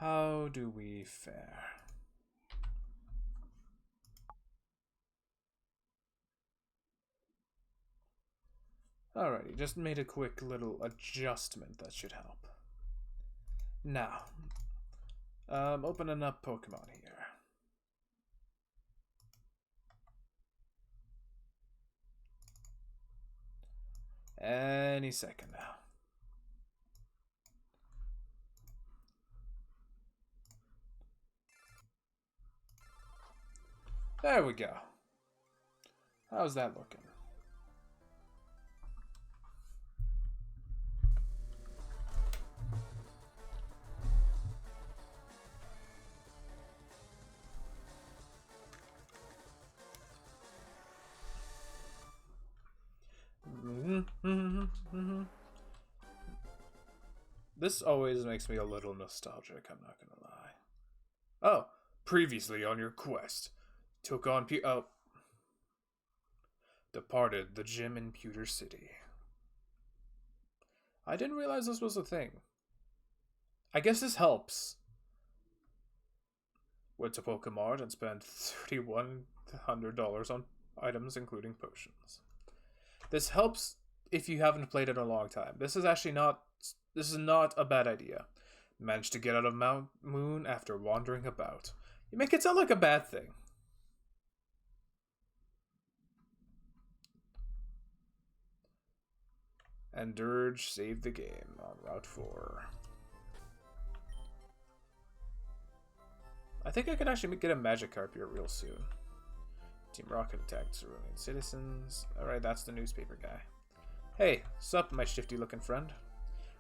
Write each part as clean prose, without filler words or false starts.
How do we fare? Alrighty, just made a quick little adjustment that should help. Now, opening up Pokemon here. Any second now. There we go. How's that looking? This always makes me a little nostalgic, I'm not gonna lie. Oh, previously on your quest. Took on departed the gym in Pewter City. I didn't realize this was a thing. I guess this helps. Went to Pokemon and spent $3,100 on items including potions. This helps if you haven't played it in a long time. This is not a bad idea. Managed to get out of Mount Moon after wandering about. You make it sound like a bad thing. And Dirge saved the game on Route 4. I think I could actually get a Magikarp here real soon. Team Rocket attacked Cerulean citizens. Alright, that's the newspaper guy. Hey, sup, my shifty-looking friend.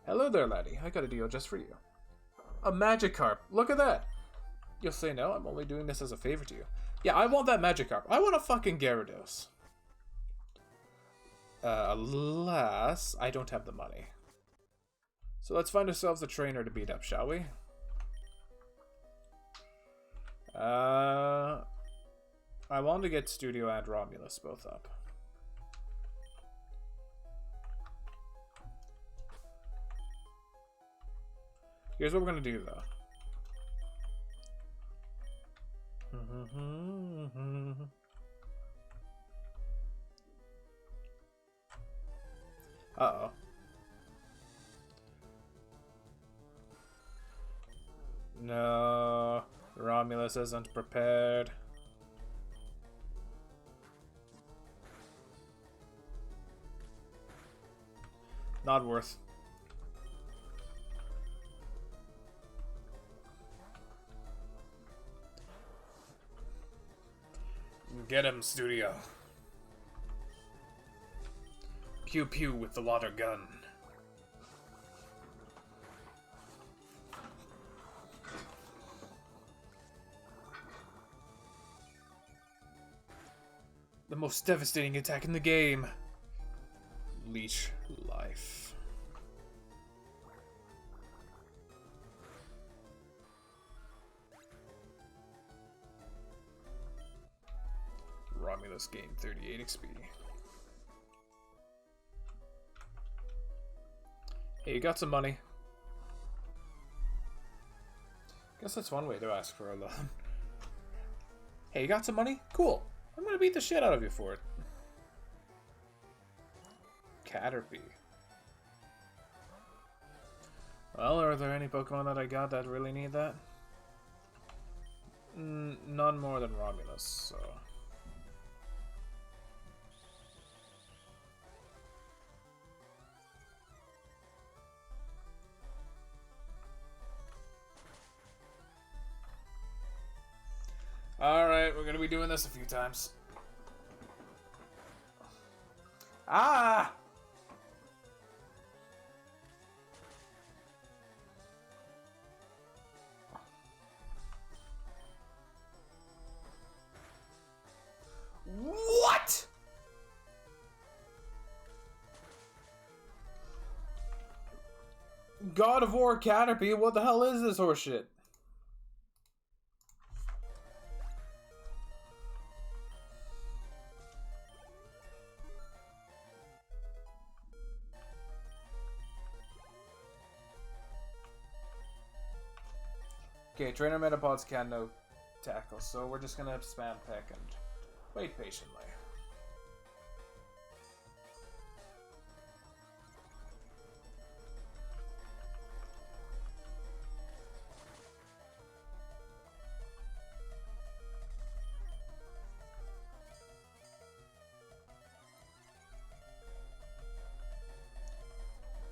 Hello there, laddie. I got a deal just for you. A Magikarp. Look at that. You'll say no, I'm only doing this as a favor to you. Yeah, I want that Magikarp. I want a fucking Gyarados. Alas, I don't have the money. So let's find ourselves a trainer to beat up, shall we? I want to get Studio and Romulus both up. Here's what we're going to do, though. Uh-oh. No, Romulus isn't prepared. Not worth. Get him, Studio. Pew pew with the water gun. The most devastating attack in the game. Leech life. Romulus gained 38 XP. Hey, you got some money. Guess that's one way to ask for a loan. Hey, you got some money? Cool. I'm gonna beat the shit out of you for it. Caterpie. Well, are there any Pokemon that I got that really need that? None more than Romulus, so... Alright, we're gonna be doing this a few times. Ah! What? God of War Caterpie, what the hell is this horseshit? Okay, trainer metapods can no tackle, so we're just gonna spam peck and wait patiently.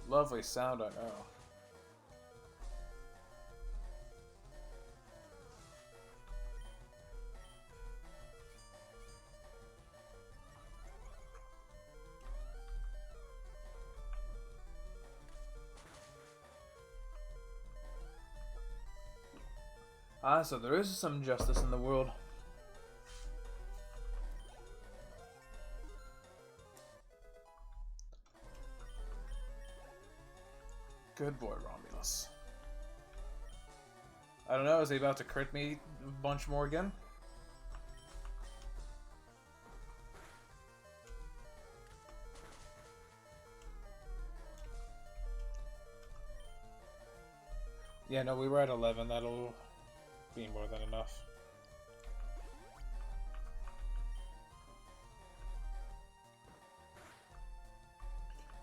Lovely sound, I know. Ah, so there is some justice in the world. Good boy, Romulus. I don't know, is he about to crit me a bunch more again? Yeah, no, we were at 11. That'll be more than enough.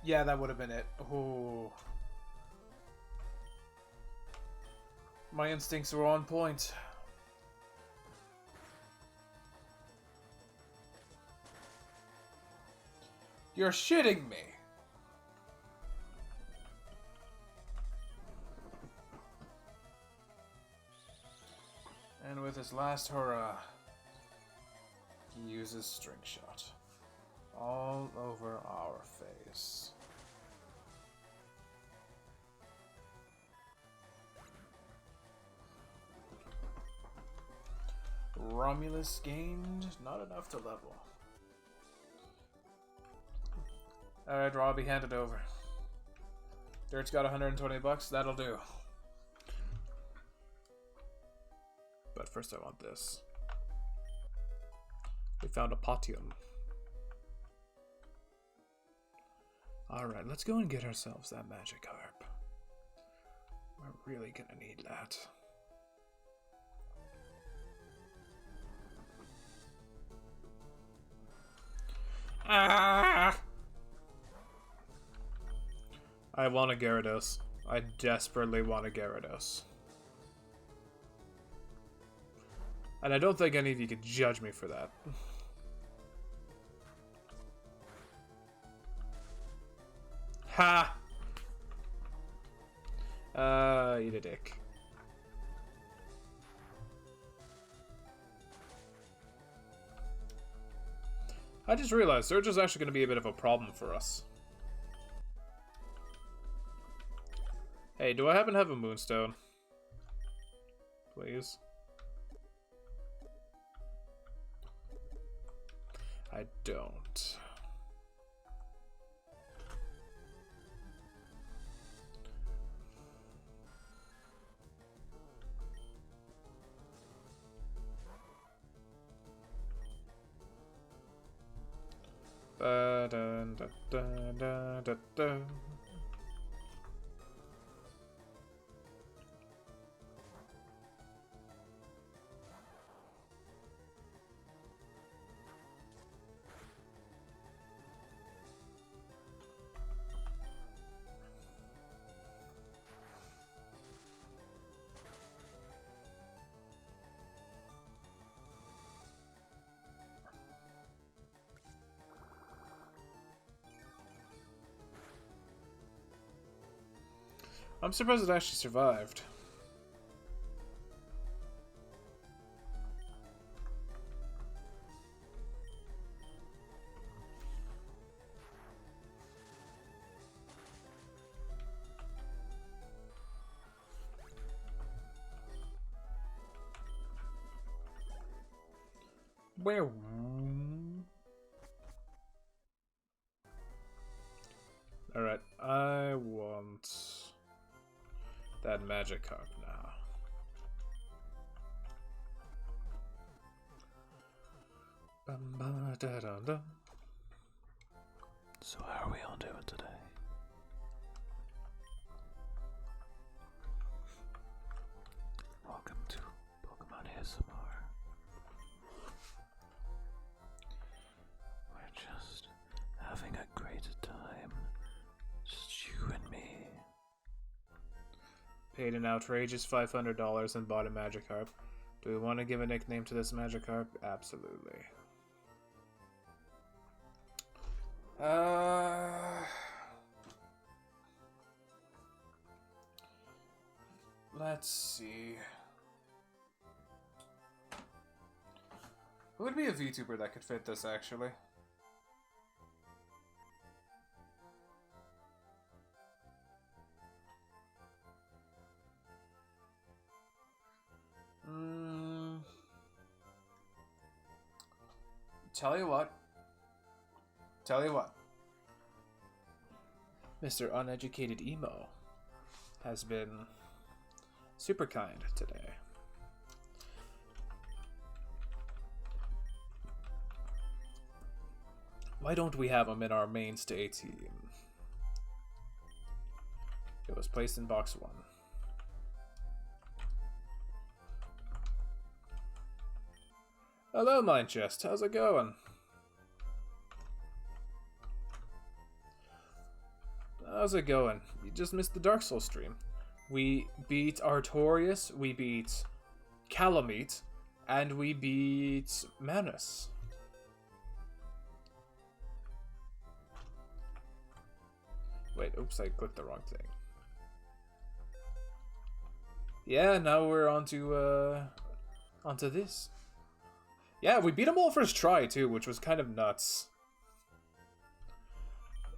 Yeah, that would have been it. Ooh. My instincts were on point. You're shitting me! And with his last hurrah, he uses String Shot. All over our face. Romulus gained not enough to level. Alright, Robbie, hand it over. Dirt's got 120 bucks, that'll do. But first I want this. We found a potium. Alright, let's go and get ourselves that Magikarp. We're really gonna need that. Ah! I want a Gyarados. I desperately want a Gyarados. And I don't think any of you could judge me for that. Ha! Eat a dick. I just realized Surge is actually going to be a bit of a problem for us. Hey, do I happen to have a Moonstone? Please? I don't. Da, da, da, da, da, da. I'm surprised it actually survived. Where? Alright, I want that Magikarp now. So how are we all doing today? Welcome paid an outrageous $500 and bought a Magikarp. Do we want to give a nickname to this Magikarp? Absolutely. Let's see. Who would be a VTuber that could fit this, actually? Tell you what. Mr. Uneducated Emo has been super kind today. Why don't we have him in our mainstay team? It was placed in box 1. Hello, Mind Chest. How's it going? How's it going? You just missed the Dark Souls stream. We beat Artorias, we beat Calamite, and we beat Manus. Wait, oops, I clicked the wrong thing. Yeah, now we're onto this. Yeah, we beat him all first try, too, which was kind of nuts.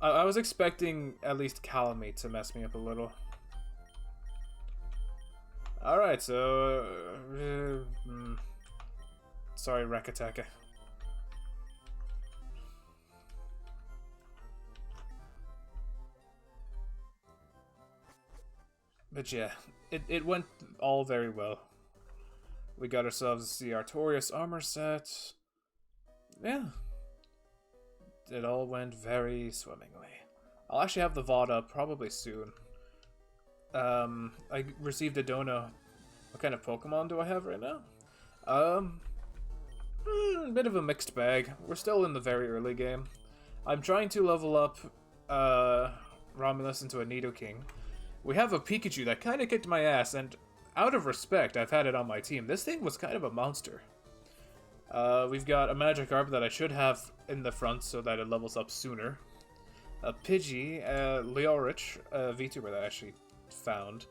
I was expecting at least Calamite to mess me up a little. Alright, so... sorry, Rakataka. But yeah, it went all very well. We got ourselves the Artorias armor set. Yeah. It all went very swimmingly. I'll actually have the VOD up probably soon. I received a dono. What kind of Pokemon do I have right now? A bit of a mixed bag. We're still in the very early game. I'm trying to level up Romulus into a Nidoking. We have a Pikachu that kind of kicked my ass, and out of respect, I've had it on my team. This thing was kind of a monster. We've got a Magikarp that I should have in the front so that it levels up sooner. A Pidgey, Leorich, a VTuber that I actually found.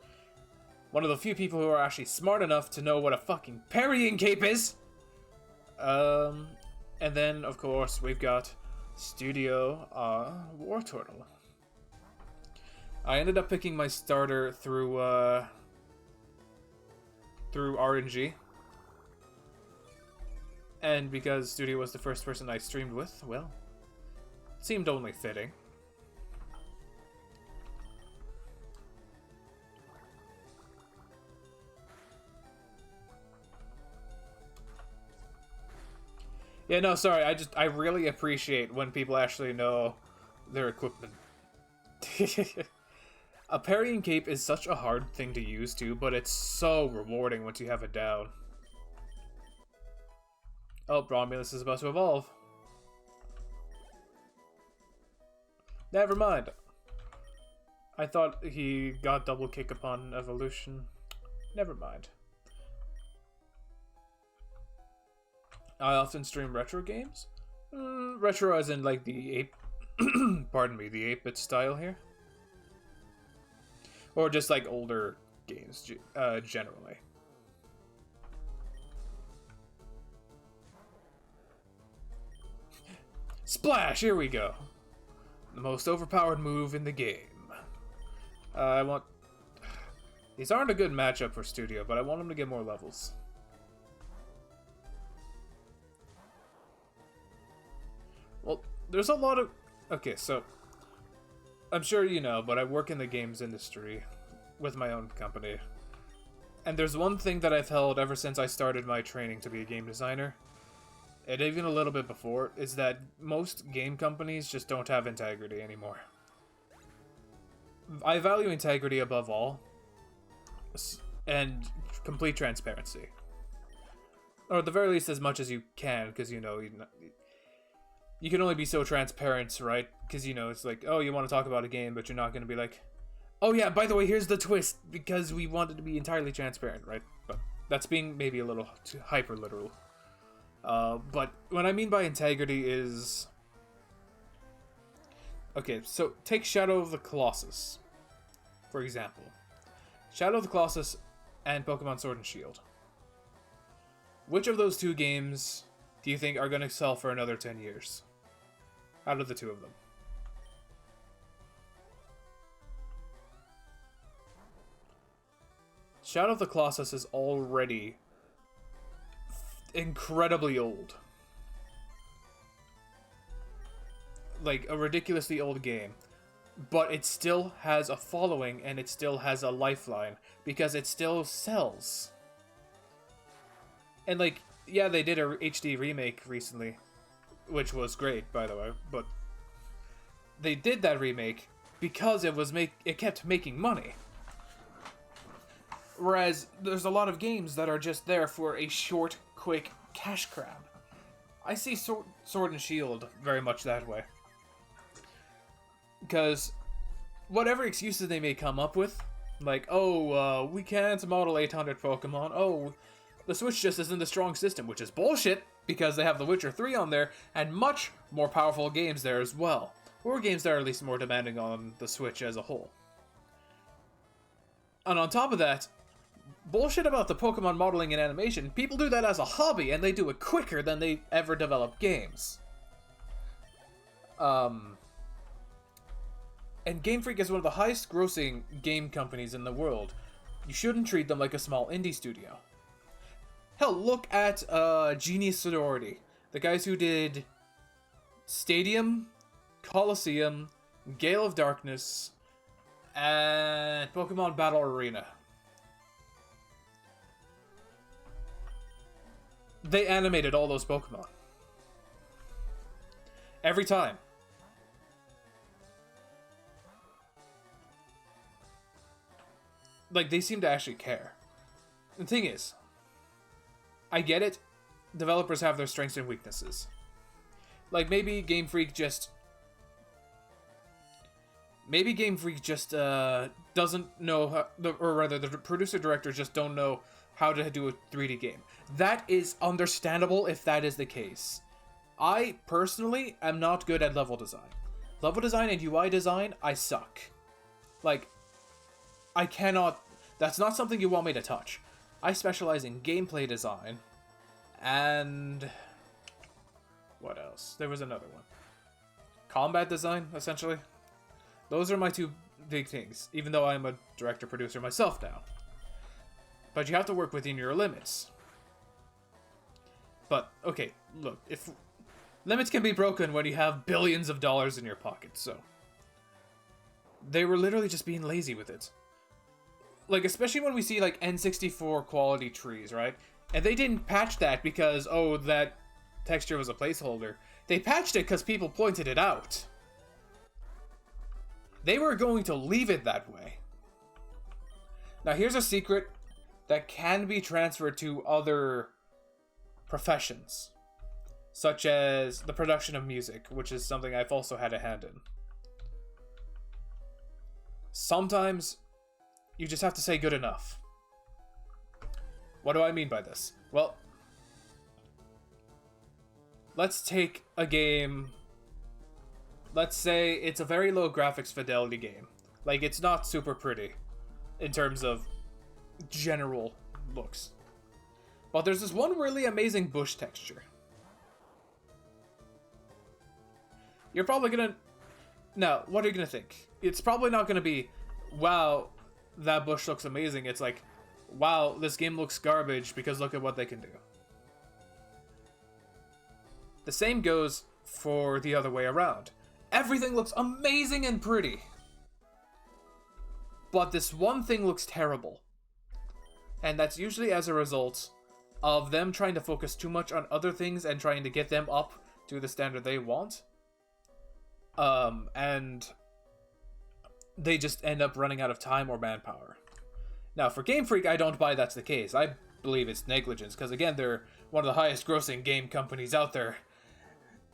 One of the few people who are actually smart enough to know what a fucking parrying cape is! And then, of course, we've got Studio Wartortle. I ended up picking my starter through RNG. And because Studio was the first person I streamed with, well, it seemed only fitting. Yeah, no, sorry, I really appreciate when people actually know their equipment. A parrying cape is such a hard thing to use too, but it's so rewarding once you have it down. Oh, Romulus is about to evolve. Never mind. I thought he got double kick upon evolution. Never mind. I often stream retro games. Retro as in like the 8... pardon me, the 8-bit style here. Or just like older games, generally. Splash! Here we go. The most overpowered move in the game. I want... These aren't a good matchup for Studio, but I want him to get more levels. Well, there's a lot of... Okay, so... I'm sure you know, but I work in the games industry with my own company. And there's one thing that I've held ever since I started my training to be a game designer, and even a little bit before, is that most game companies just don't have integrity anymore. I value integrity above all, and complete transparency. Or at the very least as much as you can, because, you know, you can only be so transparent, right? Because, you know, it's like, oh, you want to talk about a game, but you're not going to be like, Oh yeah, by the way, here's the twist, because we wanted to be entirely transparent, right? But that's being maybe a little too hyper literal. But what I mean by integrity is... Okay, so take Shadow of the Colossus, for example. Shadow of the Colossus and Pokemon Sword and Shield. Which of those two games do you think are going to sell for another 10 years? Out of the two of them. Shadow of the Colossus is already incredibly old. Like, a ridiculously old game. But it still has a following, and it still has a lifeline, because it still sells. And, like, yeah, they did a HD remake recently, which was great, by the way, but they did that remake because it kept making money. Whereas there's a lot of games that are just there for a short, quick cash grab. I see Sword and Shield very much that way. Because whatever excuses they may come up with, like, oh, we can't model 800 Pokemon, oh, the Switch just isn't a strong system, which is bullshit, because they have The Witcher 3 on there, and much more powerful games there as well. Or games that are at least more demanding on the Switch as a whole. And on top of that, bullshit about the Pokemon modeling and animation, people do that as a hobby, and they do it quicker than they ever develop games. And Game Freak is one of the highest grossing game companies in the world. You shouldn't treat them like a small indie studio. Hell, look at Genius Sorority. The guys who did Stadium, Coliseum, Gale of Darkness, and Pokemon Battle Arena. They animated all those Pokemon. Every time. Like, they seem to actually care. The thing is, I get it. Developers have their strengths and weaknesses. Like, maybe Game Freak just doesn't know how, or rather, the producer-directors just don't know how to do a 3D game. That is understandable if that is the case. I, personally, am not good at level design. Level design and UI design, I suck. Like, I cannot... That's not something you want me to touch. I specialize in gameplay design, and... What else? There was another one. Combat design, essentially. Those are my two big things, even though I'm a director-producer myself now. But you have to work within your limits. But, okay, look, if... Limits can be broken when you have billions of dollars in your pocket, so... They were literally just being lazy with it. Like, especially when we see, like, N64 quality trees, right? And they didn't patch that because, oh, that texture was a placeholder. They patched it because people pointed it out. They were going to leave it that way. Now, here's a secret that can be transferred to other professions, such as the production of music, which is something I've also had a hand in. Sometimes you just have to say good enough. What do I mean by this? Well, let's take a game. Let's say it's a very low graphics fidelity game. Like, it's not super pretty in terms of general looks. But there's this one really amazing bush texture. You're probably gonna... Now, what are you gonna think? It's probably not gonna be, wow, that bush looks amazing. It's like, wow, this game looks garbage because look at what they can do. The same goes for the other way around. Everything looks amazing and pretty. But this one thing looks terrible. And that's usually as a result of them trying to focus too much on other things and trying to get them up to the standard they want. And they just end up running out of time or manpower. Now, for Game Freak, I don't buy that's the case. I believe it's negligence, because again, they're one of the highest grossing game companies out there.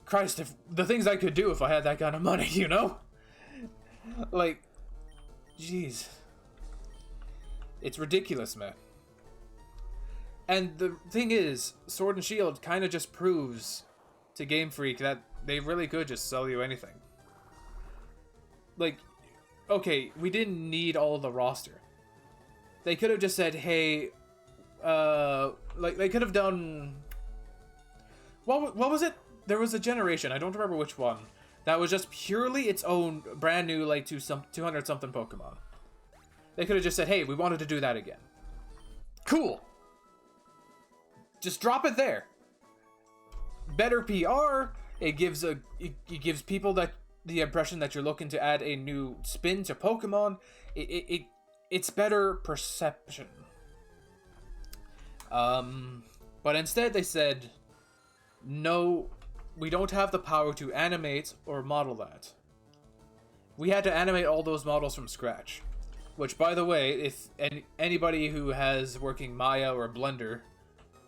Christ, if the things I could do if I had that kind of money, you know? Like, Jeez. It's ridiculous, man. And the thing is, Sword and Shield kind of just proves to Game Freak that they really could just sell you anything. Like, okay, we didn't need all of the roster. They could have just said, hey, like, they could have done... What was it? There was a generation, I don't remember which one, that was just purely its own brand new, like, 200-something Pokemon. They could have just said, hey, we wanted to do that again. Cool! Just drop it there. Better PR. It gives people that the impression that you're looking to add a new spin to Pokemon. It's better perception. But instead they said, no, we don't have the power to animate or model that. We had to animate all those models from scratch. Which, by the way, if anybody who has working Maya or Blender,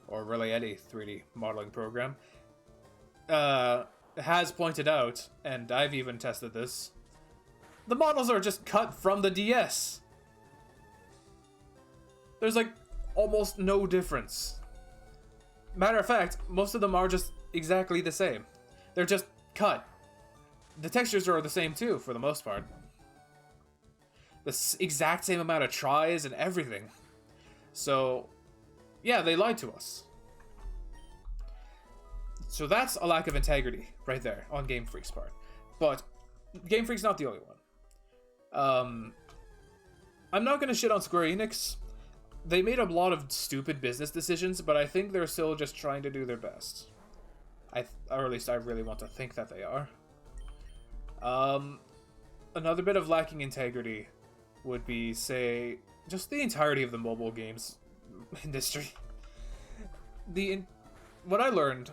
or really any 3D modeling program, has pointed out, and I've even tested this, the models are just cut from the DS. There's like almost no difference. Matter of fact, most of them are just exactly the same. They're just cut. The textures are the same too, for the most part. The exact same amount of tries and everything. So, yeah, they lied to us. So that's a lack of integrity right there on Game Freak's part. But Game Freak's not the only one. I'm not going to shit on Square Enix. They made a lot of stupid business decisions, but I think they're still just trying to do their best. Or at least I really want to think that they are. Another bit of lacking integrity would be, say, just the entirety of the mobile games industry. What I learned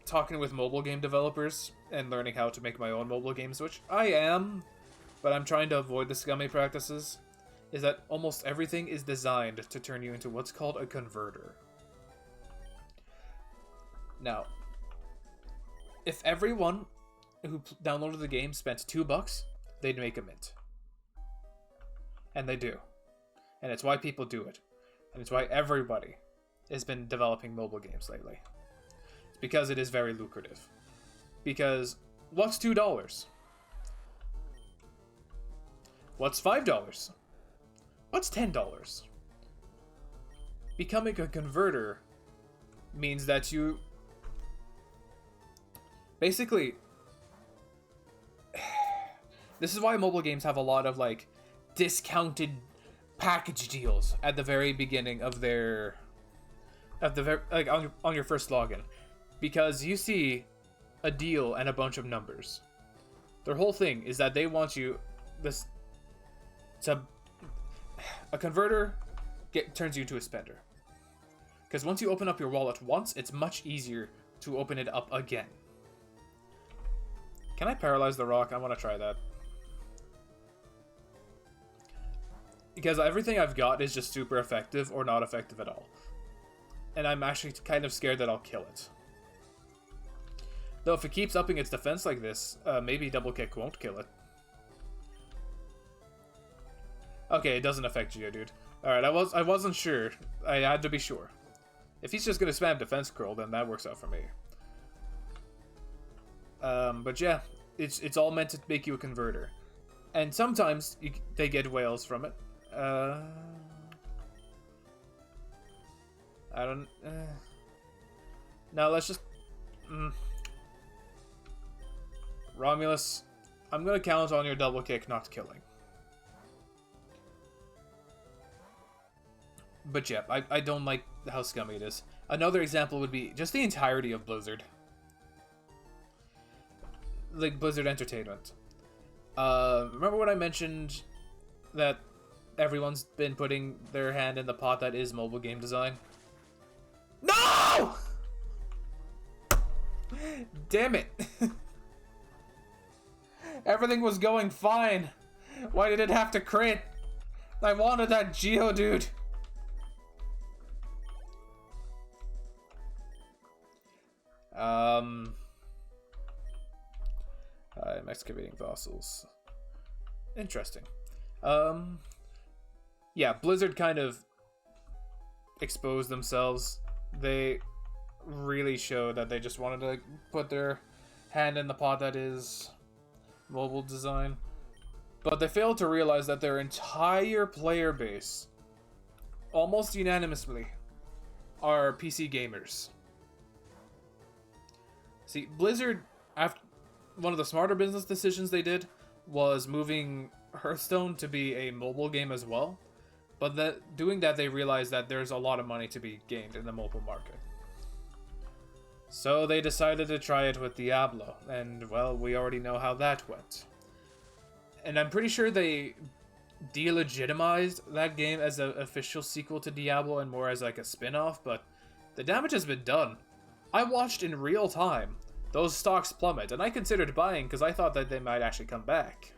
talking with mobile game developers and learning how to make my own mobile games, which I am, but I'm trying to avoid the scummy practices, is that almost everything is designed to turn you into what's called a converter. Now, if everyone who downloaded the game spent $2, they'd make a mint. And they do. And it's why people do it. And it's why everybody has been developing mobile games lately. It's because it is very lucrative. Because what's $2? What's $5? What's $10? Becoming a converter means that you... Basically... This is why mobile games have a lot of, like, discounted package deals at the very beginning of their... on your first login. Because you see a deal and a bunch of numbers. Their whole thing is that they want you... A converter turns you into a spender. Because once you open up your wallet once, it's much easier to open it up again. Can I paralyze the rock? I want to try that. Because everything I've got is just super effective or not effective at all. And I'm actually kind of scared that I'll kill it. Though if it keeps upping its defense like this, maybe double kick won't kill it. Okay, it doesn't affect Geodude. Alright, I wasn't sure. I had to be sure. If he's just gonna spam defense curl, then that works out for me. But yeah, it's all meant to make you a converter. And sometimes they get whales from it. I don't... Now let's just... Romulus, I'm gonna count on your double kick not killing. But yeah, I don't like how scummy it is. Another example would be just the entirety of Blizzard. Like Blizzard Entertainment. Remember when I mentioned that everyone's been putting their hand in the pot that is mobile game design? No! Damn it. Everything was going fine. Why did it have to crit? I wanted that Geodude. I'm excavating fossils. Interesting. Yeah, Blizzard kind of exposed themselves. They really showed that they just wanted to put their hand in the pot that is mobile design. But they failed to realize that their entire player base, almost unanimously, are PC gamers. See, Blizzard, after one of the smarter business decisions they did was moving Hearthstone to be a mobile game as well. But doing that, they realized that there's a lot of money to be gained in the mobile market. So they decided to try it with Diablo, and well, we already know how that went. And I'm pretty sure they delegitimized that game as an official sequel to Diablo and more as like a spin-off, but the damage has been done. I watched in real time those stocks plummet, and I considered buying because I thought that they might actually come back.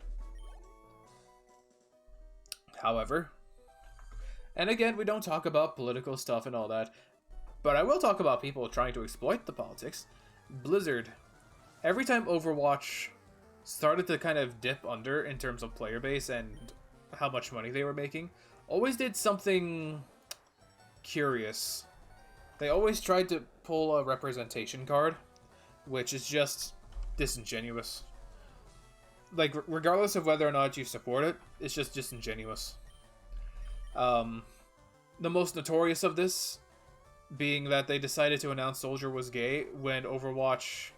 However, and again, we don't talk about political stuff and all that, but I will talk about people trying to exploit the politics. Blizzard, every time Overwatch started to kind of dip under in terms of player base and how much money they were making, always did something curious. They always tried to pull a representation card, which is just disingenuous. Like, regardless of whether or not you support it, it's just disingenuous. The most notorious of this being that they decided to announce Soldier was gay when Overwatch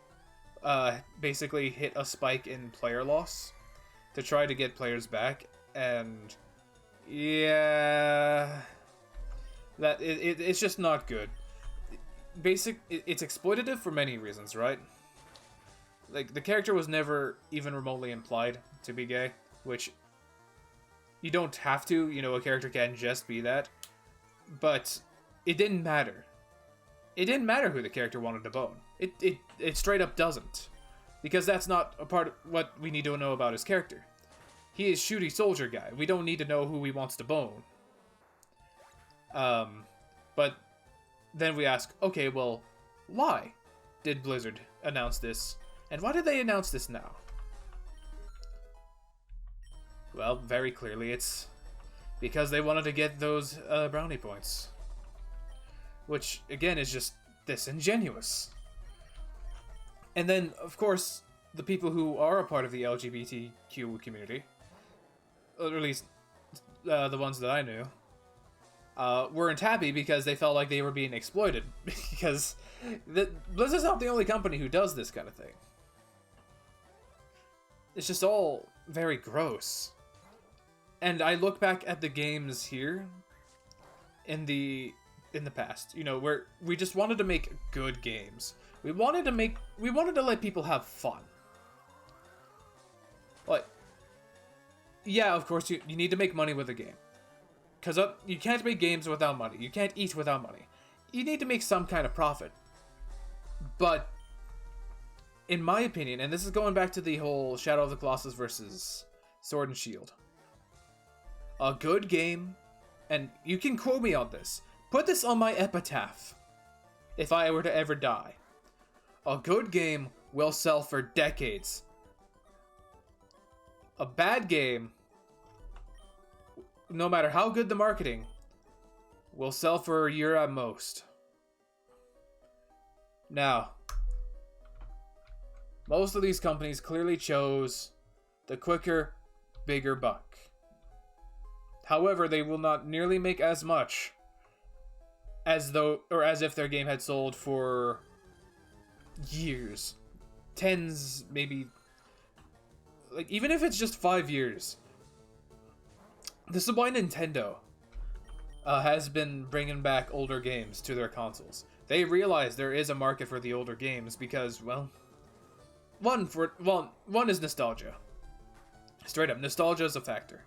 basically hit a spike in player loss to try to get players back, and yeah, it's just not good. It's exploitative for many reasons, right? Like, the character was never even remotely implied to be gay, which you don't have to, you know, a character can just be that, but it didn't matter. It didn't matter who the character wanted to bone. It straight up doesn't. Because that's not a part of what we need to know about his character. He is shooty soldier guy. We don't need to know who he wants to bone. But then we ask, okay, well, why did Blizzard announce this? And why did they announce this now? Well, very clearly it's because they wanted to get those brownie points. Which, again, is just disingenuous. And then, of course, the people who are a part of the LGBTQ community, or at least the ones that I knew, weren't happy because they felt like they were being exploited. Because Blizzard's not the only company who does this kind of thing. It's just all very gross. And I look back at the games here in the past, you know, where we just wanted to make good games. We wanted to let people have fun. Like, yeah, of course, you need to make money with a game. Because you can't make games without money. You can't eat without money. You need to make some kind of profit. But, in my opinion, and this is going back to the whole Shadow of the Colossus versus Sword and Shield, a good game, and you can quote me on this, put this on my epitaph if I were to ever die. A good game will sell for decades. A bad game, no matter how good the marketing, will sell for a year at most. Now, most of these companies clearly chose the quicker, bigger buck. However, they will not nearly make as much as if their game had sold for years, tens, maybe, like, even if it's just 5 years. This is why Nintendo has been bringing back older games to their consoles. They realize there is a market for the older games because, well, one is nostalgia. Straight up, nostalgia is a factor.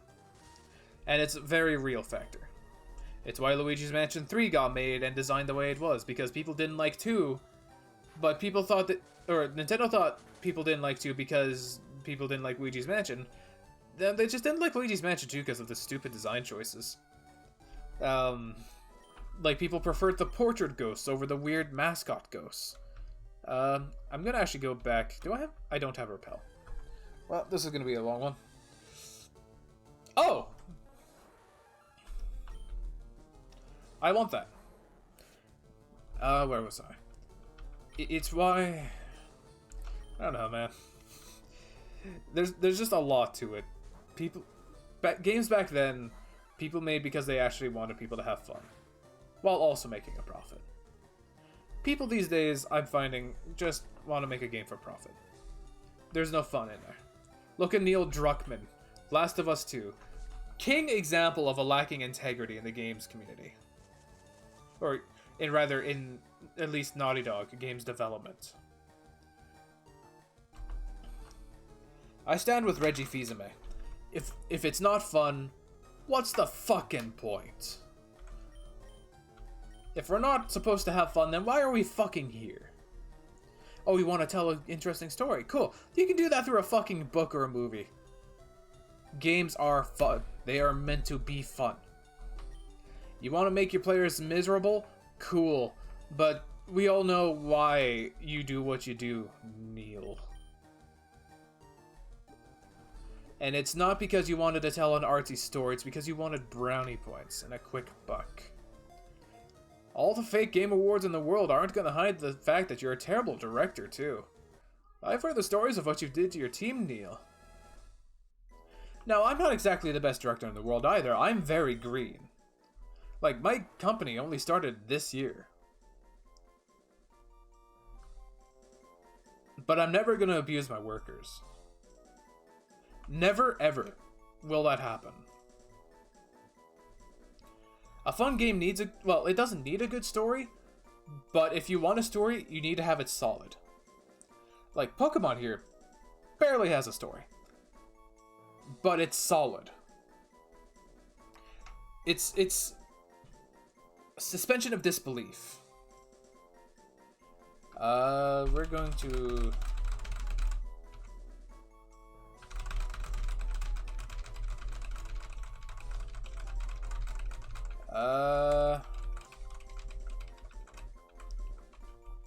And it's a very real factor. It's why Luigi's Mansion 3 got made and designed the way it was, because people didn't like 2, but people thought that, or Nintendo thought people didn't like 2 because people didn't like Luigi's Mansion. They just didn't like Luigi's Mansion 2 because of the stupid design choices. Like, people preferred the portrait ghosts over the weird mascot ghosts. I'm gonna actually go back. I don't have Repel. Well, this is gonna be a long one. Oh! I want that. Where was I? It's why... I don't know, man. There's just a lot to it. Games back then, people made because they actually wanted people to have fun, while also making a profit. People these days, I'm finding, just want to make a game for profit. There's no fun in there. Look at Neil Druckmann, Last of Us 2. King example of a lacking integrity in the games community. Or, in at least Naughty Dog, games development. I stand with Reggie Fils-Aimé. If it's not fun, what's the fucking point? If we're not supposed to have fun, then why are we fucking here? Oh, you want to tell an interesting story? Cool. You can do that through a fucking book or a movie. Games are fun. They are meant to be fun. You want to make your players miserable? Cool. But we all know why you do what you do, Neil. And it's not because you wanted to tell an artsy story, it's because you wanted brownie points and a quick buck. All the fake game awards in the world aren't going to hide the fact that you're a terrible director, too. I've heard the stories of what you did to your team, Neil. Now, I'm not exactly the best director in the world either. I'm very green. Like, my company only started this year. But I'm never going to abuse my workers. Never, ever will that happen. A fun game needs a... Well, it doesn't need a good story, but if you want a story, you need to have it solid. Like, Pokemon here barely has a story. But it's solid. It's suspension of disbelief. We're going to...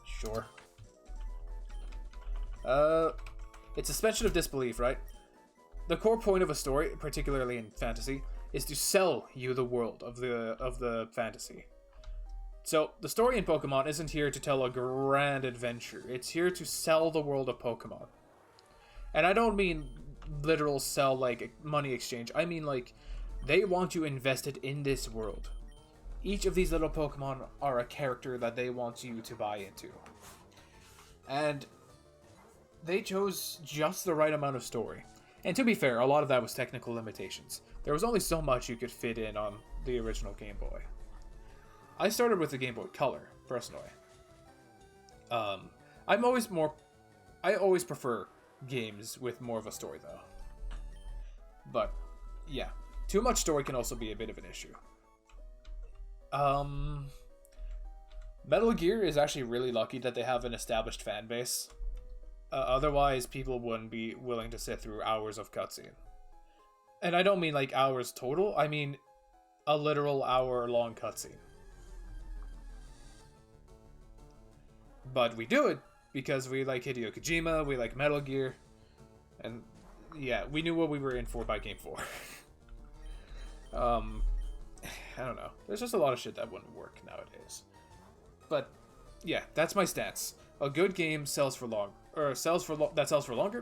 Sure. It's suspension of disbelief, right? The core point of a story, particularly in fantasy, is to sell you the world of the fantasy. So, the story in Pokemon isn't here to tell a grand adventure. It's here to sell the world of Pokemon. And I don't mean literal sell like money exchange. I mean like, they want you invested in this world. Each of these little Pokemon are a character that they want you to buy into. And they chose just the right amount of story. And to be fair, a lot of that was technical limitations. There was only so much you could fit in on the original Game Boy. I started with the Game Boy Color, personally. I always prefer games with more of a story, though. But, yeah. Too much story can also be a bit of an issue. Metal Gear is actually really lucky that they have an established fan base. Otherwise, people wouldn't be willing to sit through hours of cutscene. And I don't mean like hours total, I mean a literal hour-long cutscene. But we do it because we like Hideo Kojima, we like Metal Gear, and yeah, we knew what we were in for by Game 4. I don't know. There's just a lot of shit that wouldn't work nowadays. But yeah, that's my stance. A good game sells for longer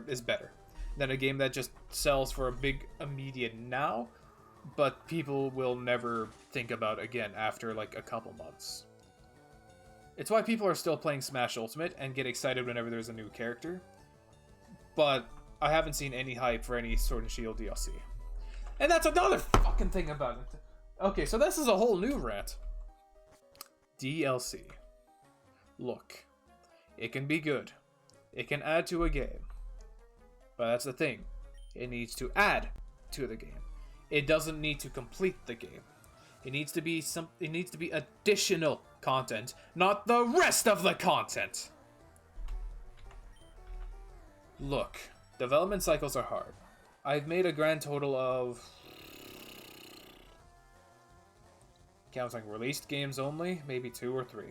is better than a game that just sells for a big immediate now, but people will never think about again after like a couple months. It's why people are still playing Smash Ultimate and get excited whenever there's a new character, but I haven't seen any hype for any Sword and Shield DLC. And that's another fucking thing about it. Okay, so this is a whole new rant. DLC. Look, it can be good. It can add to a game. But that's the thing. It needs to add to the game. It doesn't need to complete the game. It needs to be additional content, not the rest of the content. Look, development cycles are hard. I've made a grand total of, counting released games only, maybe 2 or 3.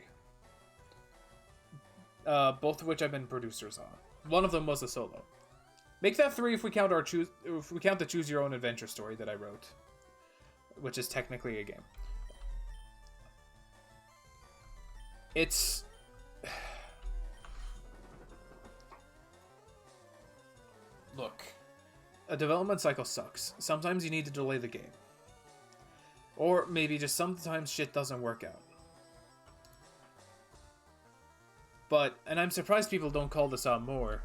Both of which I've been producers on. One of them was a solo. Make that 3 if we count the choose your own adventure story that I wrote, which is technically a game. It's look, a development cycle sucks. Sometimes you need to delay the game. Or maybe just sometimes shit doesn't work out. But, and I'm surprised people don't call this out more,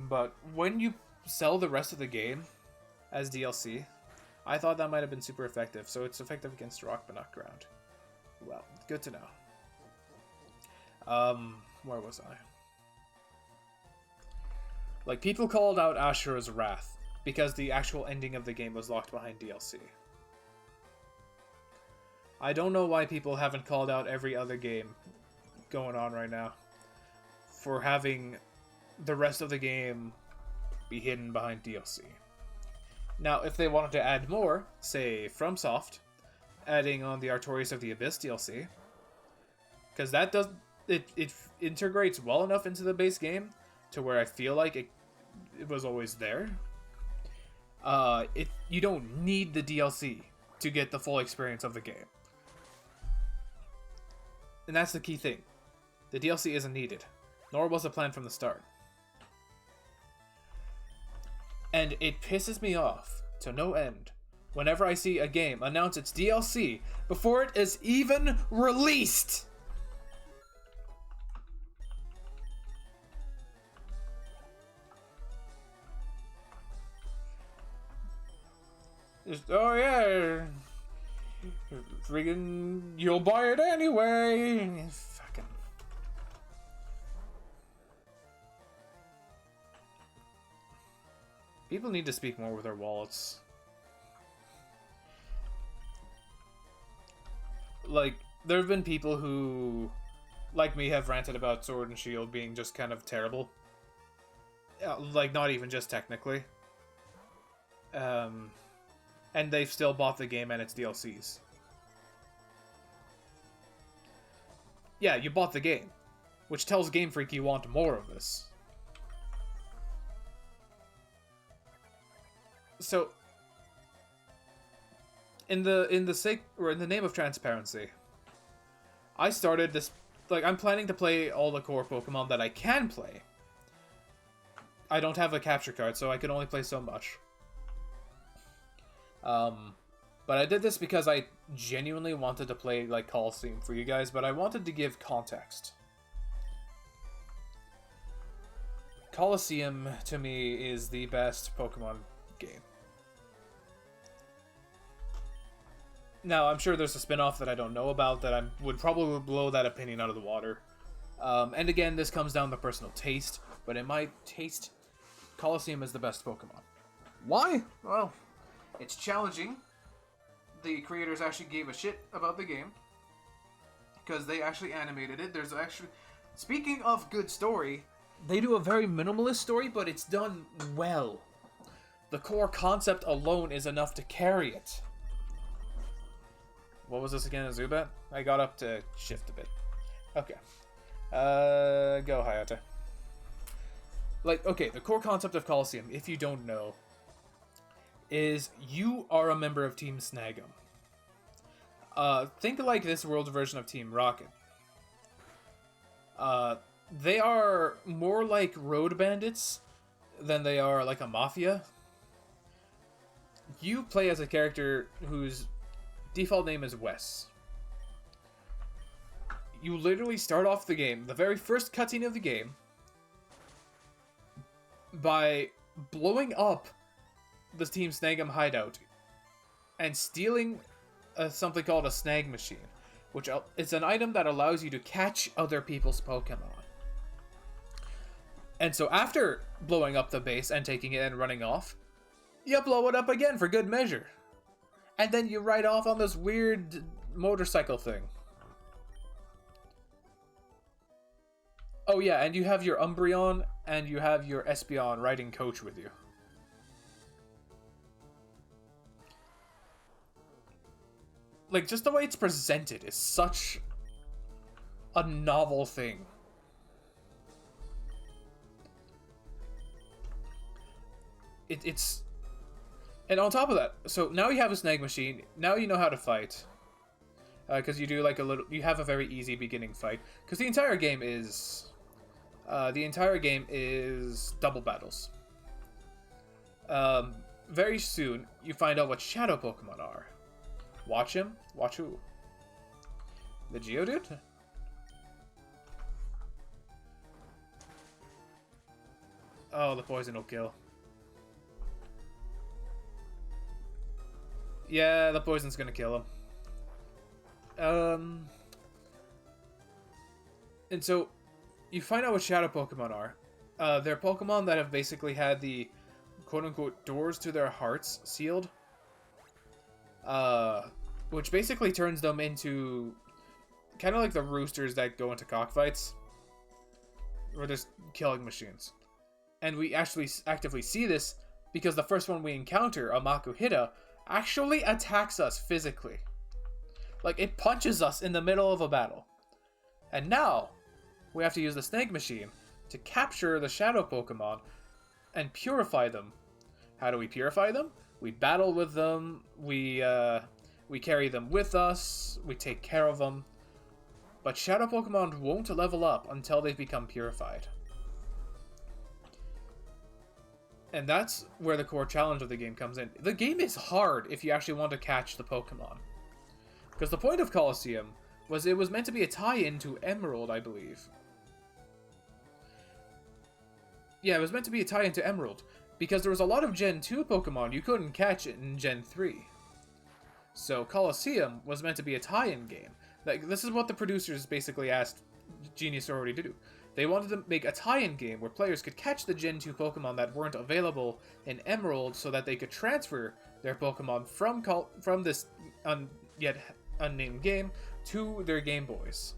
but when you sell the rest of the game as DLC, I thought that might have been super effective. So it's effective against rock but not ground. Well, good to know. Where was I? Like, people called out Ashura's Wrath because the actual ending of the game was locked behind DLC. I don't know why people haven't called out every other game going on right now for having the rest of the game be hidden behind DLC. Now, if they wanted to add more, say FromSoft, adding on the Artorias of the Abyss DLC, because that does it integrates well enough into the base game to where I feel like it was always there. You don't need the DLC to get the full experience of the game. And that's the key thing. The DLC isn't needed, nor was it planned from the start. And it pisses me off to no end whenever I see a game announce its DLC before it is even released. Just, oh yeah, freaking, you'll buy it anyway. Fucking. People need to speak more with their wallets. Like, there have been people who, like me, have ranted about Sword and Shield being just kind of terrible. Like, not even just technically. And they've still bought the game and its DLCs. Yeah, you bought the game, which tells Game Freak you want more of this. So, in the name of transparency, I started this, like, I'm planning to play all the core Pokemon that I can play. I don't have a capture card, so I can only play so much. But I did this because I genuinely wanted to play, like, Coliseum for you guys, but I wanted to give context. Coliseum, to me, is the best Pokemon game. Now, I'm sure there's a spin-off that I don't know about that would probably blow that opinion out of the water. And again, this comes down to personal taste, but in my taste, Coliseum is the best Pokemon. Why? Well, it's challenging. The creators actually gave a shit about the game because they actually animated it. There's actually, speaking of good story, they do a very minimalist story, but it's done well. The core concept alone is enough to carry it. What was this again, a Zubat? I got up to shift a bit. Okay. Go, Hayate. Like, okay, the core concept of Coliseum, if you don't know, is you are a member of Team Snag'em. Think like this world version of Team Rocket. They are more like road bandits than they are like a mafia. You play as a character whose default name is Wes. You literally start off the game, the very first cutscene of the game, by blowing up the Team Snag'em hideout and stealing something called a snag machine, which is an item that allows you to catch other people's Pokemon. And so after blowing up the base and taking it and running off, you blow it up again for good measure. And then you ride off on this weird motorcycle thing. Oh yeah, and you have your Umbreon and you have your Espeon riding coach with you. Like, just the way it's presented is such a novel thing. it's... And on top of that, so now you have a snag machine. Now you know how to fight. Because you do like a little... You have a very easy beginning fight. Because the entire game is... double battles. Very soon, you find out what shadow Pokemon are. Watch him. Watch who? The Geodude? Oh, the poison will kill. Yeah, the poison's gonna kill him. And so, you find out what shadow Pokemon are. They're Pokemon that have basically had the quote-unquote doors to their hearts sealed. Which basically turns them into kind of like the roosters that go into cockfights. Or just killing machines. And we actually actively see this because the first one we encounter, a Makuhita, actually attacks us physically. Like, it punches us in the middle of a battle. And now, we have to use the snake machine to capture the shadow Pokemon and purify them. How do we purify them? We battle with them, we carry them with us, we take care of them. But shadow Pokemon won't level up until they've become purified. And that's where the core challenge of the game comes in. The game is hard if you actually want to catch the Pokemon. Because the point of Colosseum was it was meant to be a tie-in to Emerald, I believe. Yeah, it was meant to be a tie-in to Emerald. Because there was a lot of Gen 2 Pokemon you couldn't catch in Gen 3. So Colosseum was meant to be a tie-in game. Like, this is what the producers basically asked Genius already to do. They wanted to make a tie-in game where players could catch the Gen 2 Pokemon that weren't available in Emerald so that they could transfer their Pokemon from this yet unnamed game to their Game Boys.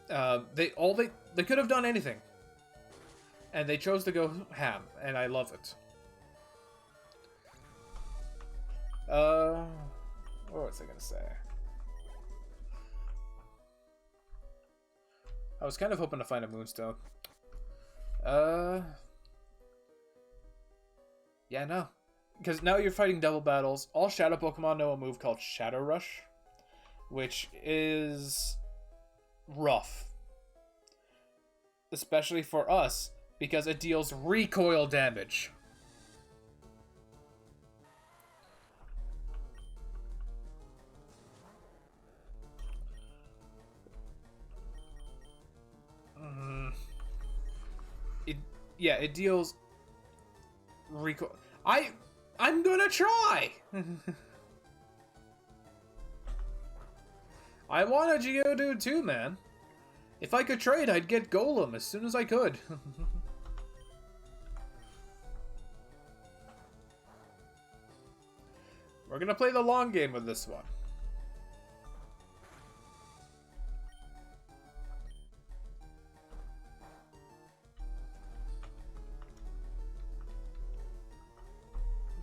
They could have done anything. And they chose to go ham, and I love it. What was I gonna say? I was kind of hoping to find a Moonstone. Yeah, no. Because now you're fighting double battles. All Shadow Pokemon know a move called Shadow Rush, which is rough. Especially for us, because it deals recoil damage. It deals recoil. I'm gonna try. I want a Geodude too, man. If I could trade, I'd get Golem as soon as I could. We're gonna play the long game with this one.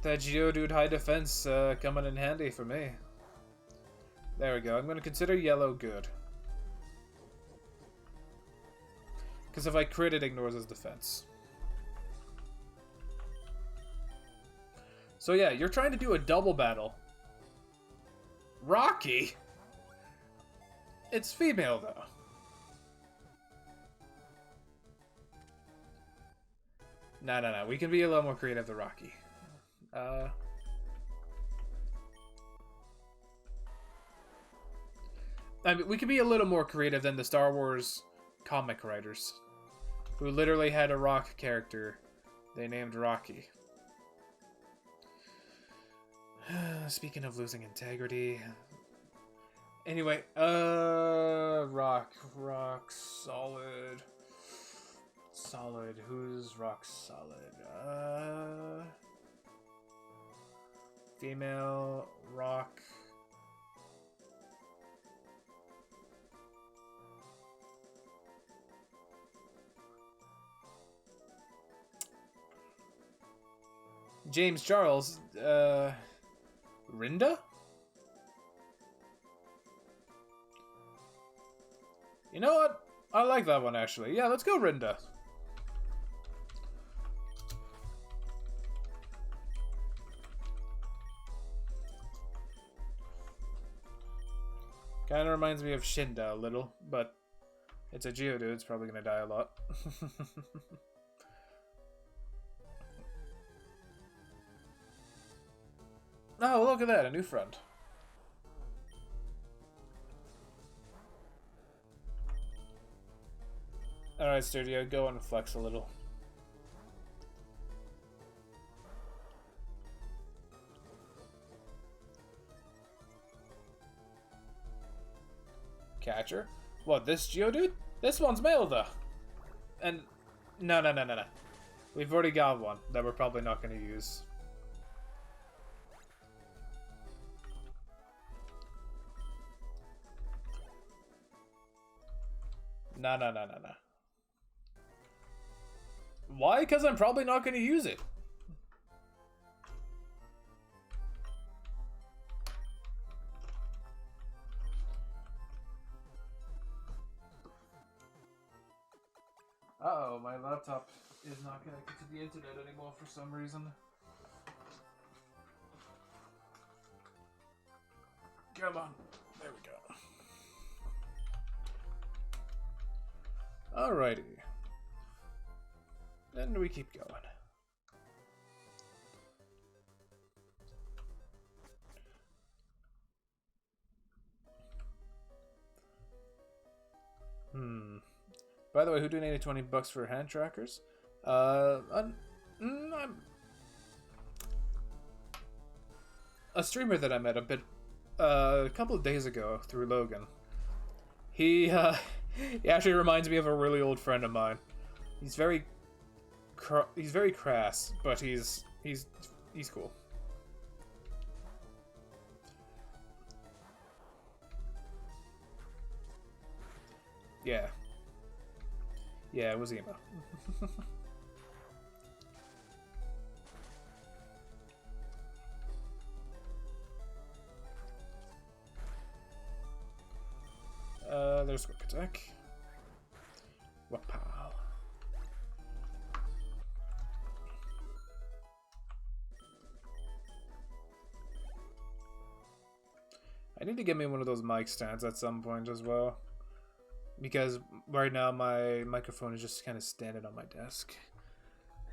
That Geodude high defense coming in handy for me. There we go. I'm going to consider yellow good. Because if I crit, it ignores his defense. So yeah, you're trying to do a double battle. Rocky? It's female, though. No. We can be a little more creative than Rocky. I mean, we could be a little more creative than the Star Wars comic writers, who literally had a rock character they named Rocky. Speaking of losing integrity. Anyway, rock solid. Solid, who's rock solid? Female, rock. James Charles, Rinda? You know what? I like that one, actually. Yeah, let's go Rinda. Kind of reminds me of Shinda a little, but it's a Geodude. It's probably going to die a lot. Oh, look at that. A new friend. Alright, Studio. Go and flex a little. Catcher? What, this Geodude? This one's male, though. And... No. We've already got one that we're probably not going to use. No. Why? Because I'm probably not going to use it. Uh-oh, my laptop is not connected to the internet anymore for some reason. Come on. There we go. Alrighty. Then we keep going. By the way, who donated 20 bucks for hand trackers? I'm a streamer that I met a couple of days ago through Logan. He actually reminds me of a really old friend of mine. He's very crass, but he's cool. Yeah. Yeah, it was emo. There's quick attack. Wapow. I need to get me one of those mic stands at some point as well. Because right now my microphone is just kind of standing on my desk.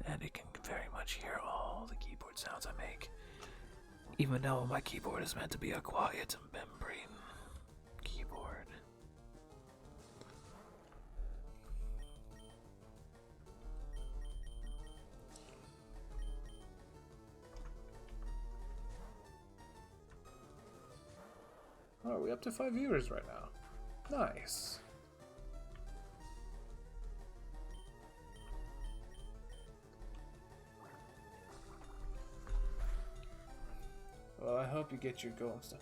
And it can very much hear all the keyboard sounds I make. Even though my keyboard is meant to be a quiet membrane keyboard. Oh, we're up to 5 viewers right now. Nice. Well, I hope you get your goal and stuff.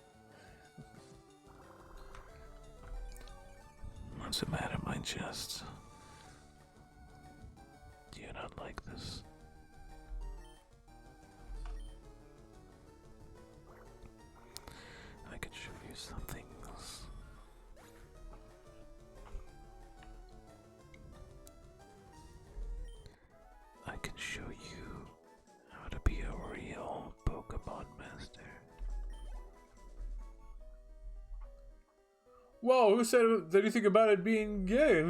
What's the matter, my chest? Do you not like this? I can show you some things. I can show you how to be a real Pokemon master. Whoa, who said anything about it being gay?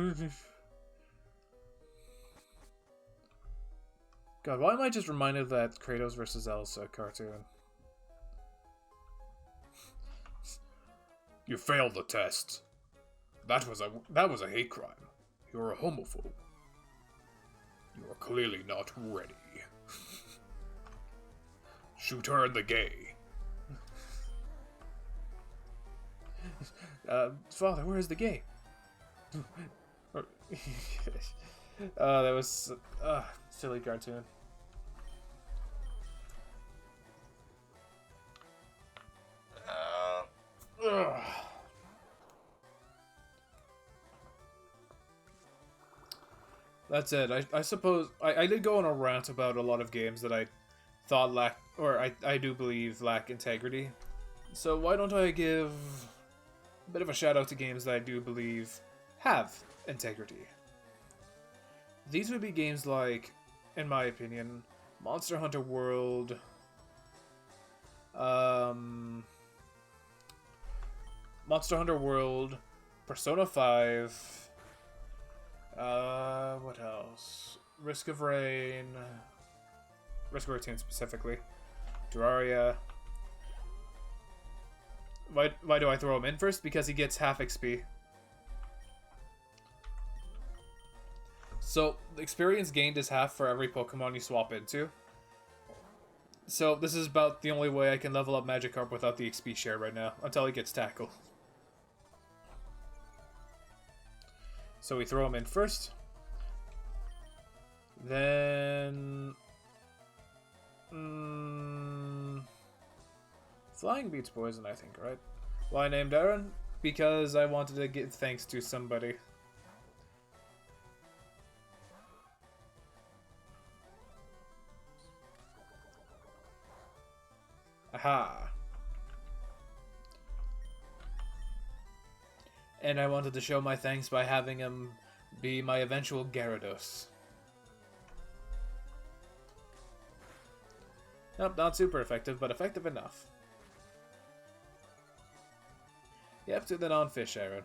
God, why am I just reminded of that Kratos vs. Elsa cartoon? You failed the test. That was a hate crime. You're a homophobe. You are clearly not ready. Shoot her in the gay. Father, where is the gay? That was silly cartoon. That's it. I suppose I did go on a rant about a lot of games that I thought lack, or I do believe lack integrity. So why don't I give a bit of a shout out to games that I do believe have integrity. These would be games like, in my opinion, Monster Hunter World, Monster Hunter World, Persona 5. What else? Risk of Rain. Risk of Rain specifically. Terraria. Why do I throw him in first? Because he gets half XP. So, the experience gained is half for every Pokemon you swap into. So, this is about the only way I can level up Magikarp without the XP share right now, until he gets tackled. So we throw him in first. Then... Flying beats poison, I think, right? Why I named Aaron? Because I wanted to give thanks to somebody. Aha. And I wanted to show my thanks by having him be my eventual Gyarados. Nope, not super effective, but effective enough. Yep, to the non-fish, Aaron.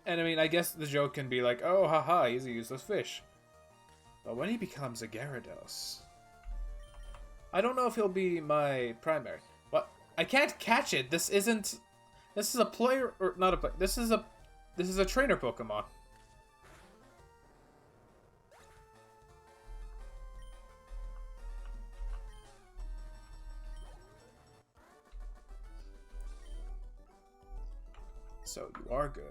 And I mean, I guess the joke can be like, oh, haha, he's a useless fish. But when he becomes a Gyarados... I don't know if he'll be my primary. What? I can't catch it. This isn't... This is a player... Or not a player. This is a trainer Pokemon. So you are good.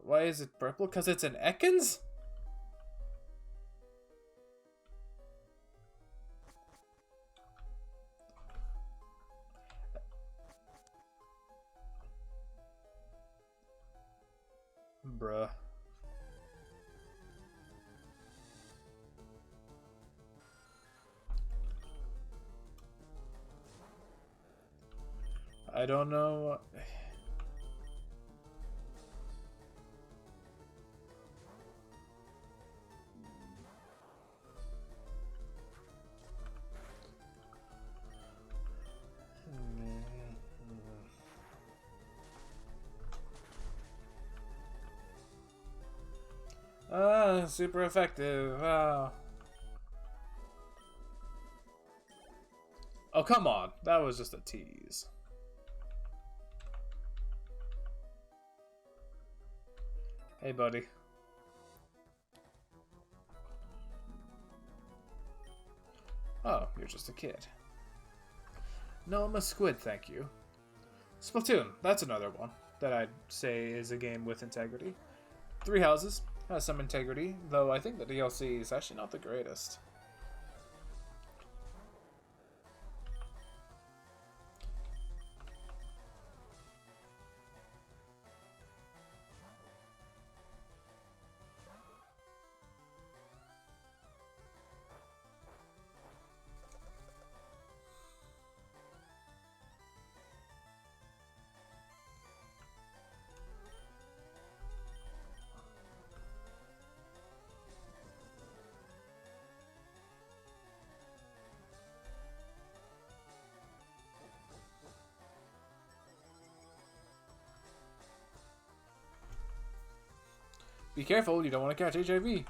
Why is it purple? Because it's an Ekans? Bruh. I don't know. Ah, super effective. Wow. Oh, come on. That was just a tease. Hey, buddy. Oh, you're just a kid. No, I'm a squid, thank you. Splatoon, that's another one that I'd say is a game with integrity. 3 Houses has some integrity, though I think the DLC is actually not the greatest. Be careful, you don't want to catch HIV.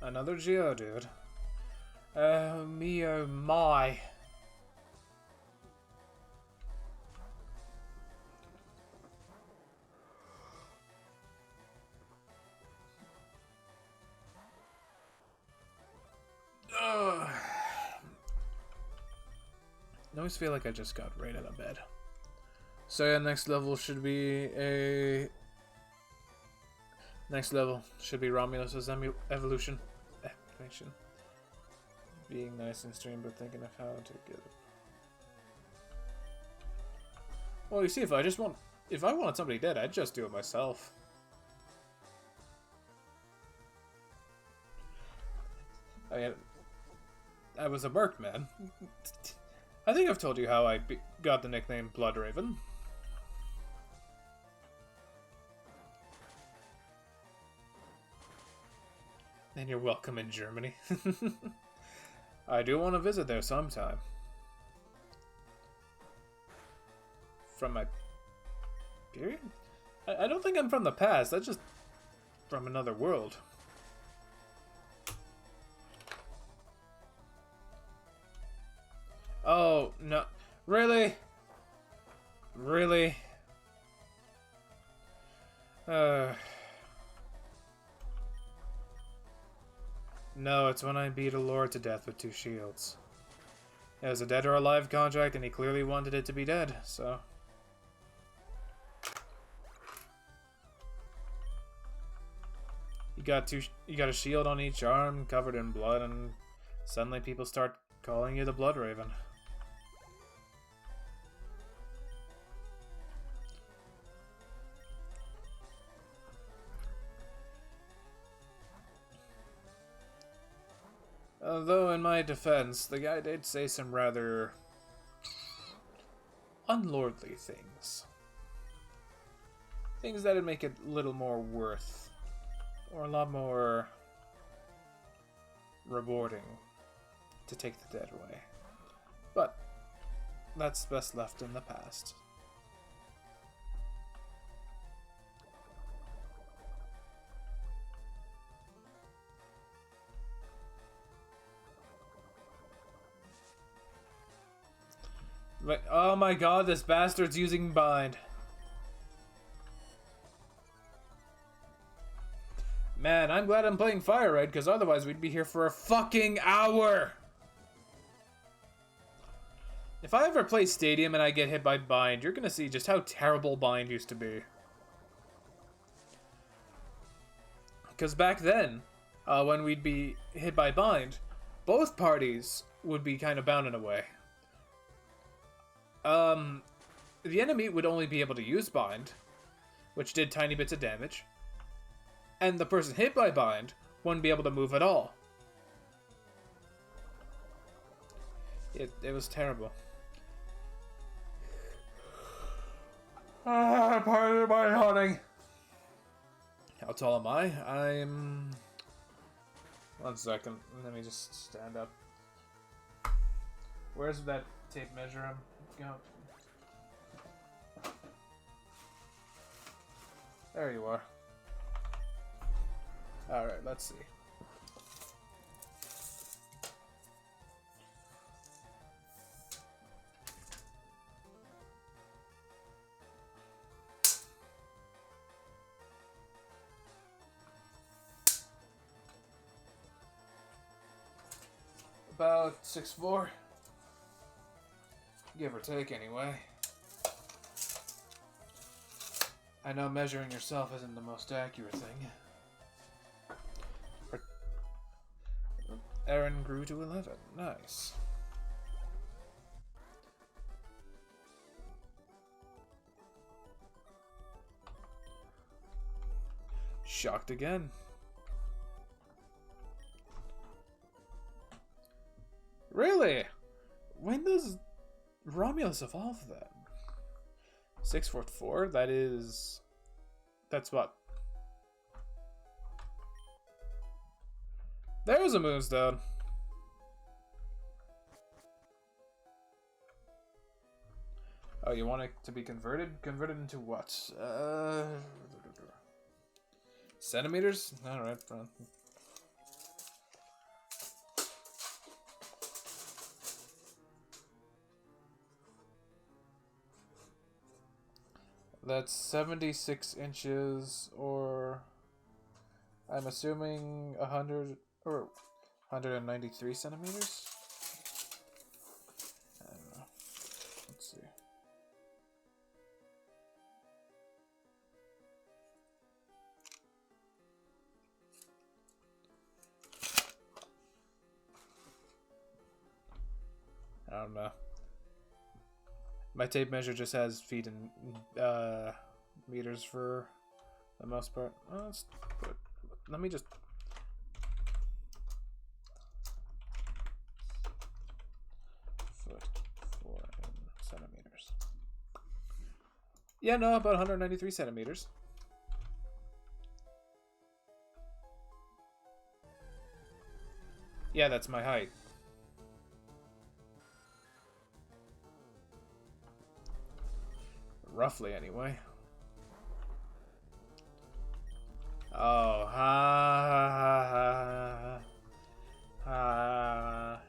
Another Geodude. Oh me, oh my. I always feel like I just got right out of bed. So yeah, next level should be Romulus's evolution. Animation. Being nice in stream, but thinking of how to get it. Well, you see, if I wanted somebody dead, I'd just do it myself. I was a merc, man. I think I've told you how I got the nickname Bloodraven. And you're welcome in Germany. I do want to visit there sometime. From my period? I don't think I'm from the past. That's just from another world. Oh, no. Really? Really? No, it's when I beat a lord to death with 2 shields. It was a dead or alive contract, and he clearly wanted it to be dead, so... You got a shield on each arm, covered in blood, and suddenly people start calling you the Bloodraven. Although, in my defense, the guy did say some rather unlordly things. Things that'd make it a little more worth, or a lot more rewarding to take the dead away. But that's best left in the past. Wait, oh my god, this bastard's using bind. Man, I'm glad I'm playing Fire Red, because otherwise we'd be here for a fucking hour! If I ever play Stadium and I get hit by bind, you're gonna see just how terrible bind used to be. Because back then, when we'd be hit by bind, both parties would be kind of bound in a way. The enemy would only be able to use bind, which did tiny bits of damage, and the person hit by bind wouldn't be able to move at all. It was terrible. Pardon my yawning. How tall am I? I'm... 1 second. Let me just stand up. Where's that tape measure? Go. There you are. Alright, let's see. About 6'4". Give or take, anyway. I know measuring yourself isn't the most accurate thing. Aaron grew to 11. Nice. Shocked again. Really? When does Romulus evolve then? 6'4". That's what? There's a Moonstone. Oh, you want it to be converted? Converted into what? Centimeters? Alright, fine. That's 76 inches, or I'm assuming 100 or 193 centimeters. I don't know. don't know. My tape measure just has feet and meters for the most part. Let me just... Foot 4 in centimeters. Yeah, no, about 193 centimeters. Yeah, that's my height. Roughly, anyway. Oh, ha, ha, ha, ha.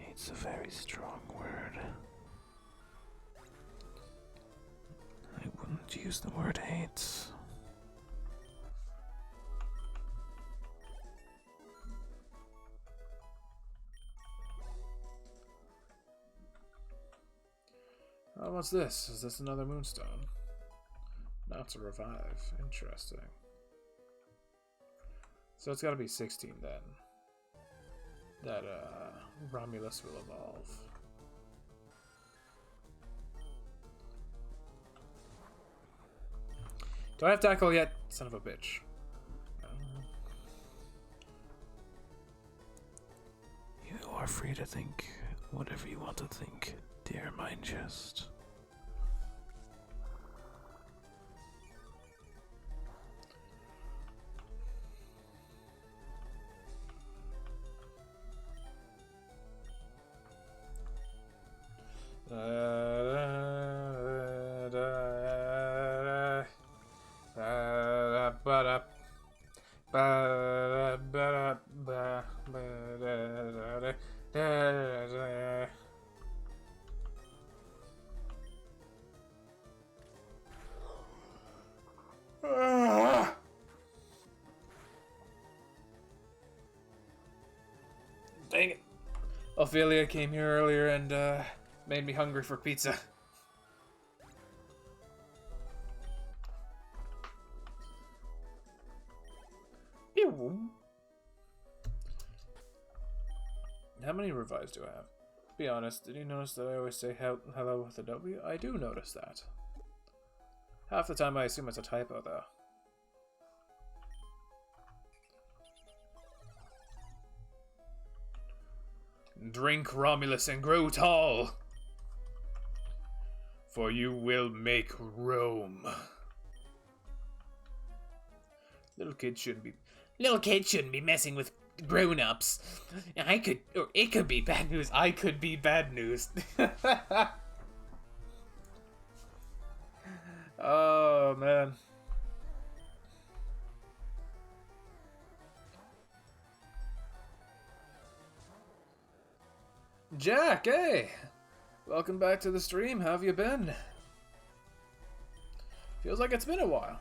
It's a very strong word. I wouldn't use the word hate. Oh, what's this? Is this another moonstone? Now it's a revive. Interesting. So it's gotta be 16 then. That, Romulus will evolve. Do I have tackle yet? Son of a bitch. You are free to think whatever you want to think, dear Mind Chest. Dang it. Ophelia came here earlier and made me hungry for pizza. How many revives do I have? Be honest, did you notice that I always say hello with a W? I do notice that. Half the time I assume it's a typo, though. Drink, Romulus, and grow tall, for you will make Rome. Little kids shouldn't be messing with grown-ups. It could be bad news. I could be bad news. Oh, man. Jack, hey! Welcome back to the stream. How have you been? Feels like it's been a while.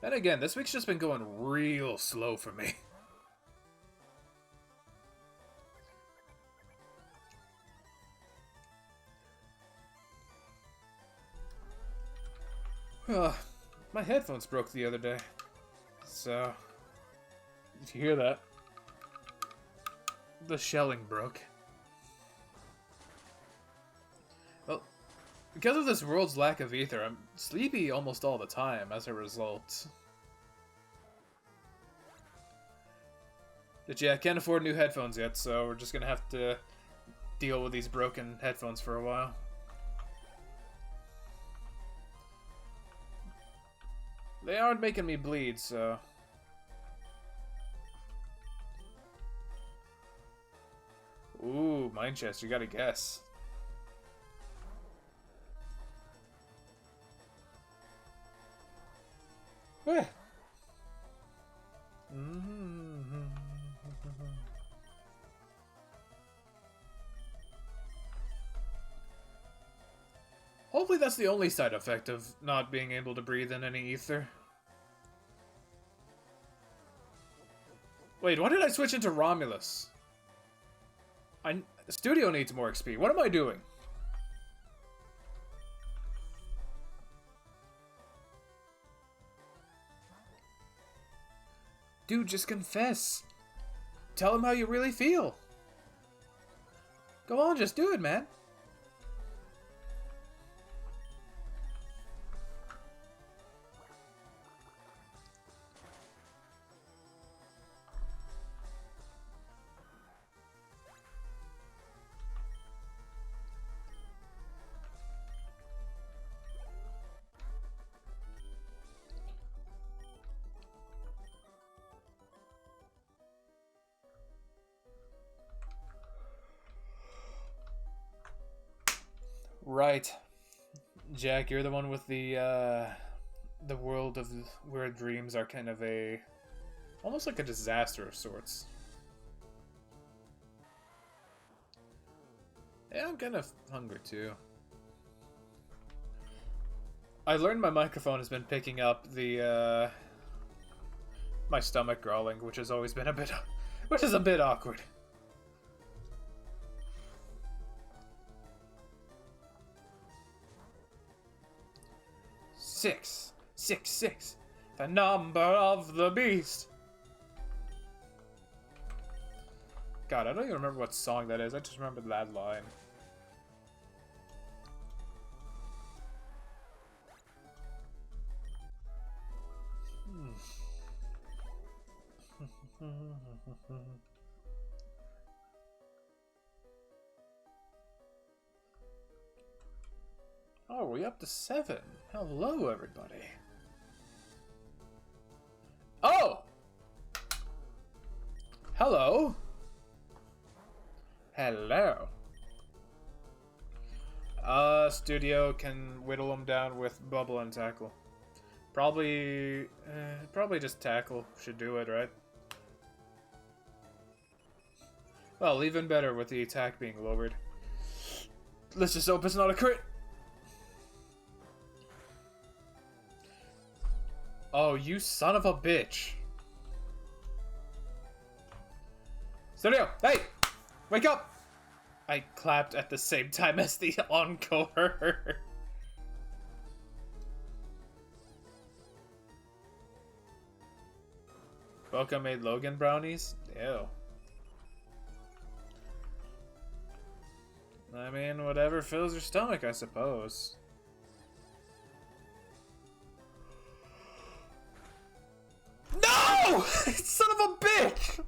And again, this week's just been going real slow for me. My headphones broke the other day. So, did you hear that? The shelling broke. Well, because of this world's lack of ether, I'm sleepy almost all the time as a result. But yeah, I can't afford new headphones yet, so we're just gonna have to deal with these broken headphones for a while. They aren't making me bleed, so... Ooh, Mind Chest, you gotta guess. Eh. Hopefully that's the only side effect of not being able to breathe in any ether. Wait, why did I switch into Romulus? The studio needs more XP. What am I doing? Dude, just confess. Tell him how you really feel. Go on, just do it, man. Right. Jack, you're the one with the world of where dreams are kind of almost like a disaster of sorts. Yeah, I'm kind of hungry too. I learned my microphone has been picking up the, my stomach growling, which has always been which is a bit awkward. Six, 6, 6, the number of the beast. God, I don't even remember what song that is. I just remember that line. Oh, we're up to 7. Hello, everybody. Oh! Hello. Hello. Studio can whittle them down with bubble and tackle. Probably just tackle should do it, right? Well, even better with the attack being lowered. Let's just hope it's not a crit. Oh, you son of a bitch. Studio, hey! Wake up! I clapped at the same time as the encore. Boca made Logan brownies? Ew. I mean, whatever fills your stomach, I suppose. No! Son of a bitch!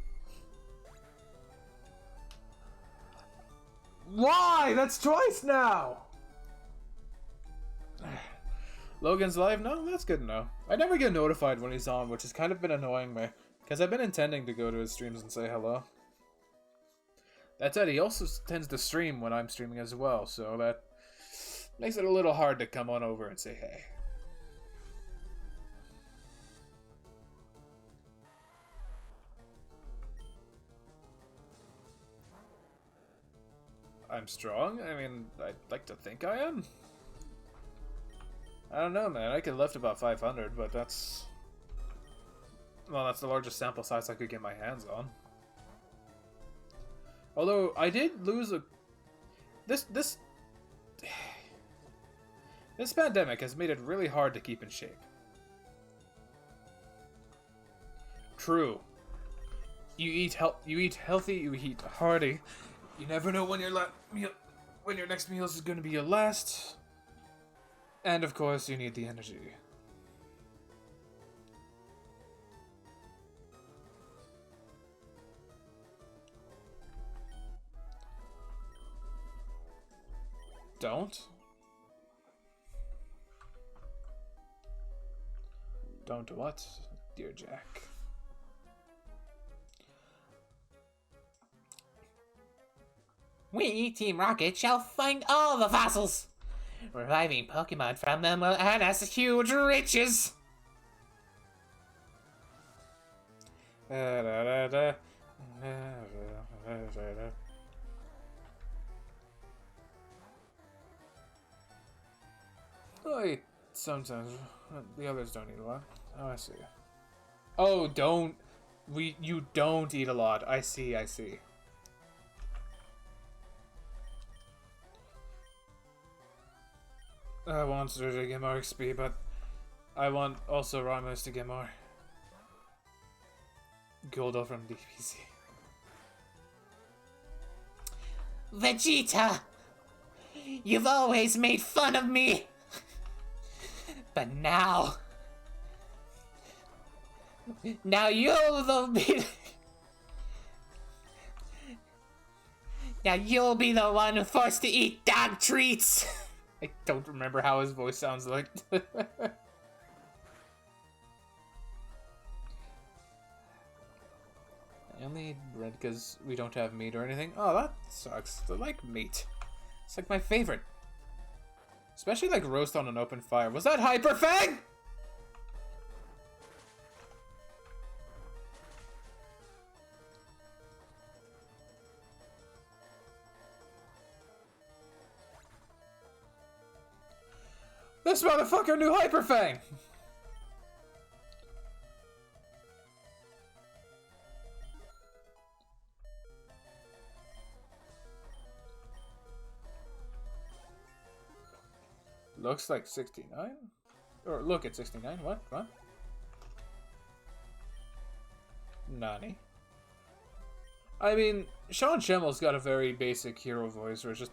Why? That's twice now! Logan's live? No, that's good to know. I never get notified when he's on, which has kind of been annoying me. Because I've been intending to go to his streams and say hello. That said, he also tends to stream when I'm streaming as well, so that makes it a little hard to come on over and say hey. I'm strong? I mean, I'd like to think I am. I don't know, man. I could lift about 500, but that's... well, that's the largest sample size I could get my hands on. Although, I did lose a... This pandemic has made it really hard to keep in shape. True. You eat healthy, you eat hearty. You never know when your next meal is going to be your last. And of course, you need the energy. Don't what, dear Jack? We, Team Rocket, shall find all the fossils. Reviving Pokemon from them will earn us huge riches. I sometimes. The others don't eat a lot. Oh, I see. Oh, don't. You don't eat a lot. I see, I see. I want her to get more XP, but I want also Ramos to get more Goldo from DPC. Vegeta! You've always made fun of me! But now... Now you'll be... Now you'll be the one forced to eat dog treats! I don't remember how his voice sounds like. I only eat bread because we don't have meat or anything. Oh, that sucks. I like meat. It's like my favorite. Especially like roast on an open fire. Was that Hyper Fang? This motherfucker knew Hyper Fang! Looks like 69? Or look at 69, what? What? Nani? I mean, Sean Schemmel's got a very basic hero voice where it's just,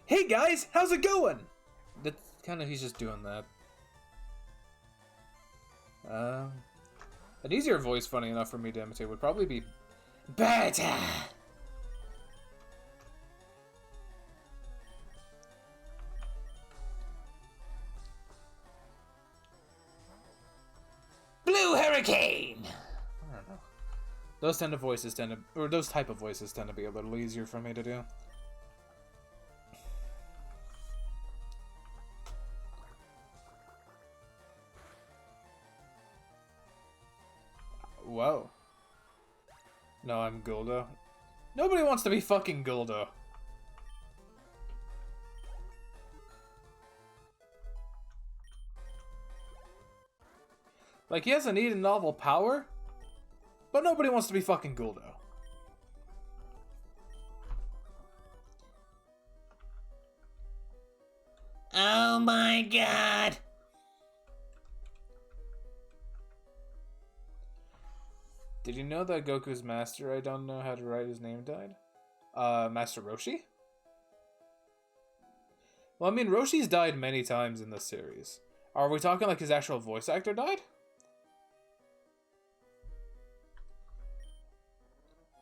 hey guys, how's it going? That's kind of, he's just doing that. An easier voice, funny enough, for me to imitate would probably be Berta! Blue Hurricane! I don't know. Those type of voices tend to be a little easier for me to do. Whoa. No, I'm Guldo. Nobody wants to be fucking Guldo. Like, he has a neat and novel power, but nobody wants to be fucking Guldo. Oh my god! Did you know that Goku's master, I don't know how to write his name, died? Master Roshi? Well, I mean, Roshi's died many times in this series. Are we talking like his actual voice actor died?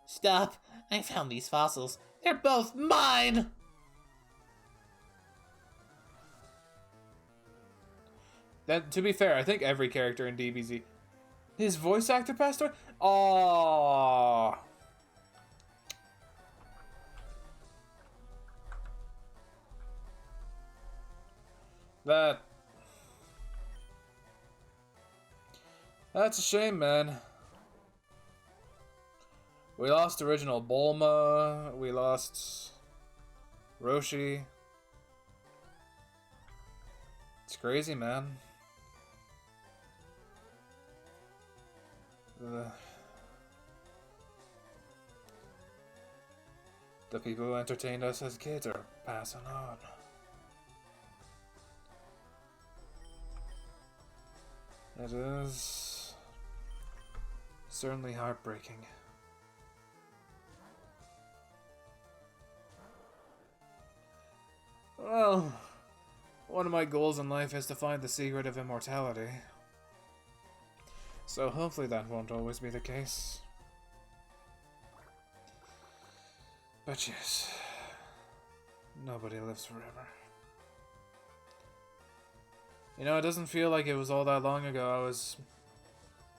Stop! I found these fossils. They're both mine! That, to be fair, I think every character in DBZ... His voice actor passed away? Aww. That's a shame, man. We lost original Bulma, we lost Roshi. It's crazy, man. The people who entertained us as kids are passing on. It is certainly heartbreaking. Well, one of my goals in life is to find the secret of immortality. So hopefully that won't always be the case. But yes, nobody lives forever. You know, it doesn't feel like it was all that long ago I was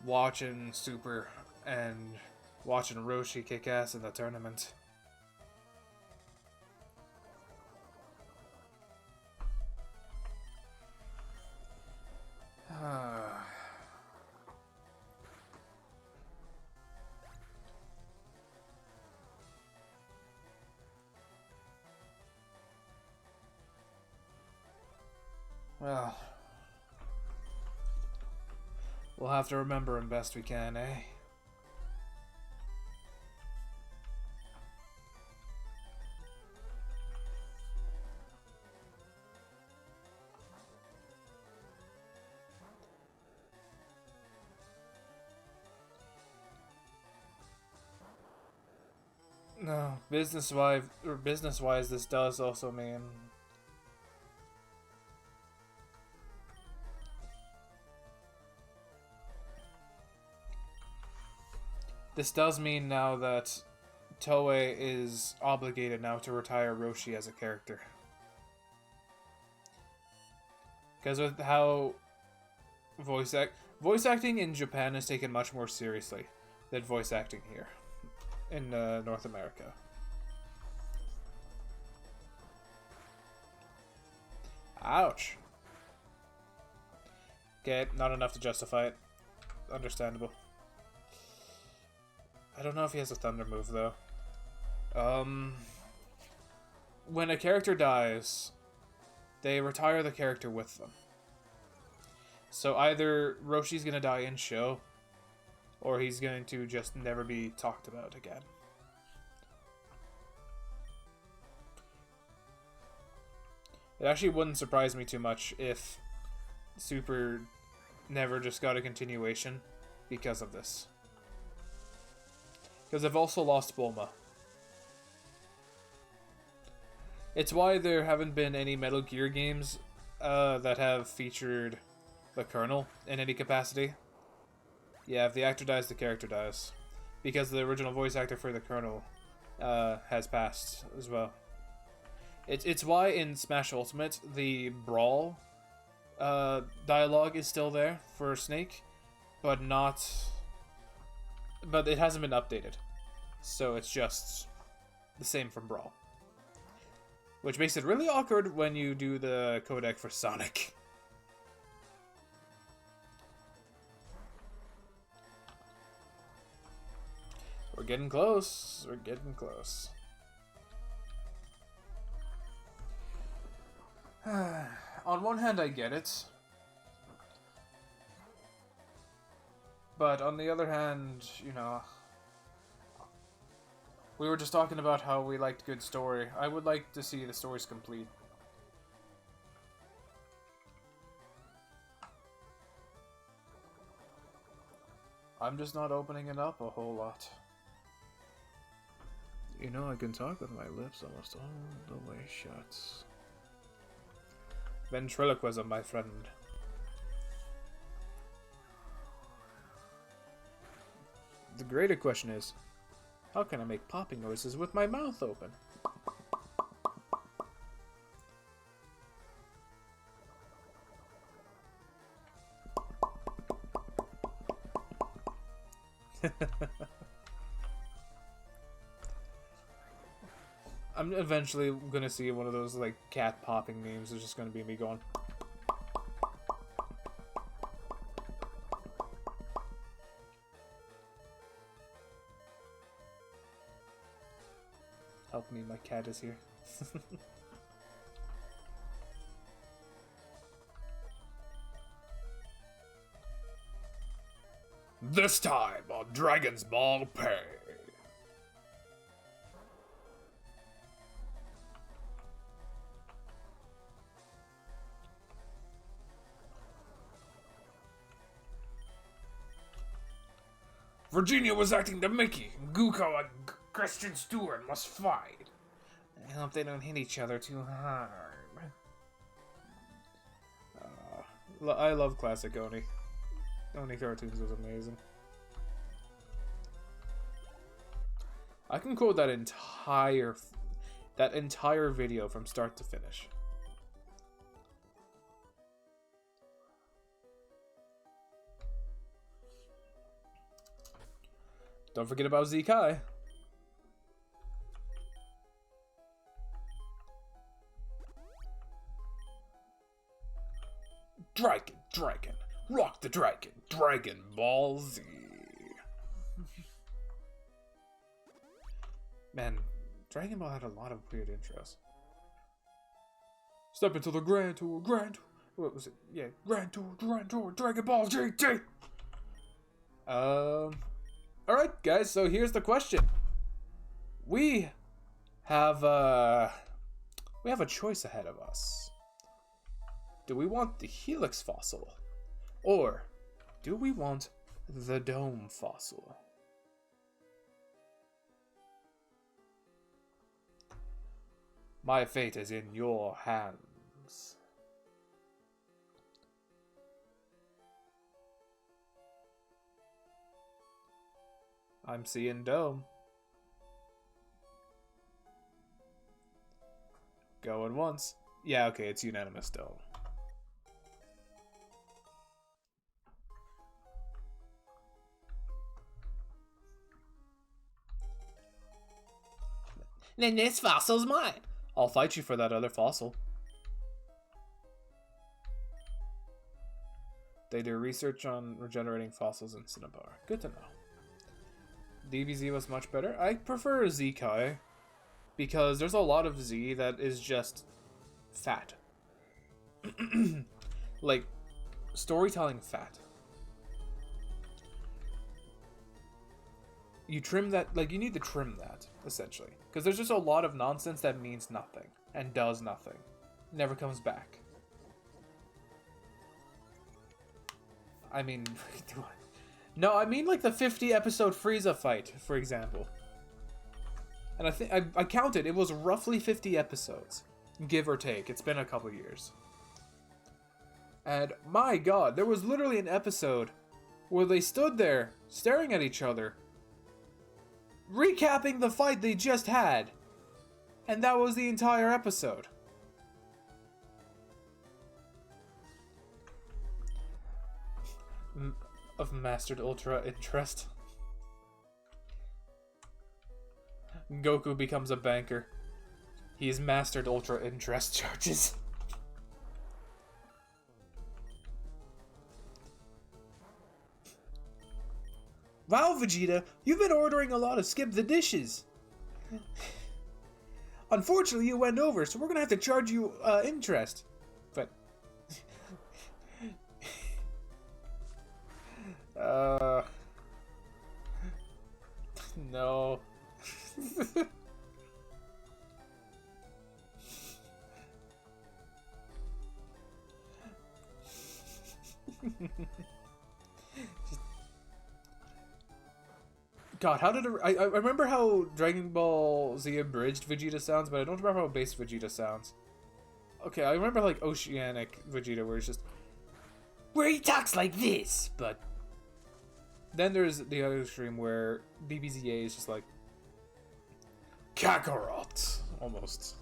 watching Super and watching Roshi kick ass in the tournament. Well, We'll have to remember him best we can, eh? No, business-wise, this does also mean now that Toei is obligated now to retire Roshi as a character. Because with how voice acting in Japan is taken much more seriously than voice acting here in North America. Ouch. Okay, not enough to justify it. Understandable. I don't know if he has a thunder move, though. When a character dies, they retire the character with them. So either Roshi's gonna die in show, or he's going to just never be talked about again. It actually wouldn't surprise me too much if Super never just got a continuation because of this. Because they've also lost Bulma. It's why there haven't been any Metal Gear games that have featured the Colonel in any capacity. Yeah, if the actor dies, the character dies. Because the original voice actor for the Colonel has passed as well. It's why in Smash Ultimate, the Brawl dialogue is still there for Snake, but it hasn't been updated. So it's just the same from Brawl. Which makes it really awkward when you do the codec for Sonic. We're getting close. We're getting close. On one hand, I get it. But on the other hand, you know, we were just talking about how we liked good story. I would like to see the stories complete. I'm just not opening it up a whole lot. You know, I can talk with my lips almost all the way shut. Ventriloquism, my friend. The greater question is, how can I make popping noises with my mouth open? I'm eventually gonna see one of those like cat popping memes. It's just gonna be me going. Help me, my cat is here. This time on Dragon's Ball Pay. Virginia was acting the Mickey. Guko and Christian Stewart must fight. I hope they don't hit each other too hard. I love classic Oni. Oni cartoons was amazing. I can quote that entire video from start to finish. Don't forget about Zekai. Dragon, rock the dragon, Dragon Ball Z. Man, Dragon Ball had a lot of weird intros. Step into the Grand Tour, what was it? Yeah, Grand Tour, Dragon Ball GT. Alright, guys, so here's the question. We have a choice ahead of us. Do we want the Helix fossil? Or do we want the Dome fossil? My fate is in your hands. I'm seeing Dome. Going once. Yeah, okay, it's unanimous Dome. Then this fossil's mine. I'll fight you for that other fossil. They do research on regenerating fossils in Cinnabar. Good to know. DBZ was much better. I prefer Z-Kai because there's a lot of Z that is just fat. Like, storytelling fat. You trim that, like, you need to trim that, essentially. Because there's just a lot of nonsense that means nothing and does nothing. Never comes back. I mean, no, I mean like the 50 episode Frieza fight, for example. And I think I counted, it was roughly 50 episodes, give or take. It's been a couple years. And my god, there was literally an episode where they stood there staring at each other, recapping the fight they just had. And that was the entire episode. Of mastered ultra interest. Goku becomes a banker. He's mastered ultra interest charges. Wow, Vegeta, you've been ordering a lot of skip the dishes. Unfortunately, you went over, so we're gonna have to charge you interest. But no. God, how did I remember how Dragon Ball Z abridged Vegeta sounds, but I don't remember how base Vegeta sounds. Okay, I remember like Oceanic Vegeta, where it's just where he talks like this, but then there's the other stream where BBZA is just like Kakarot, almost.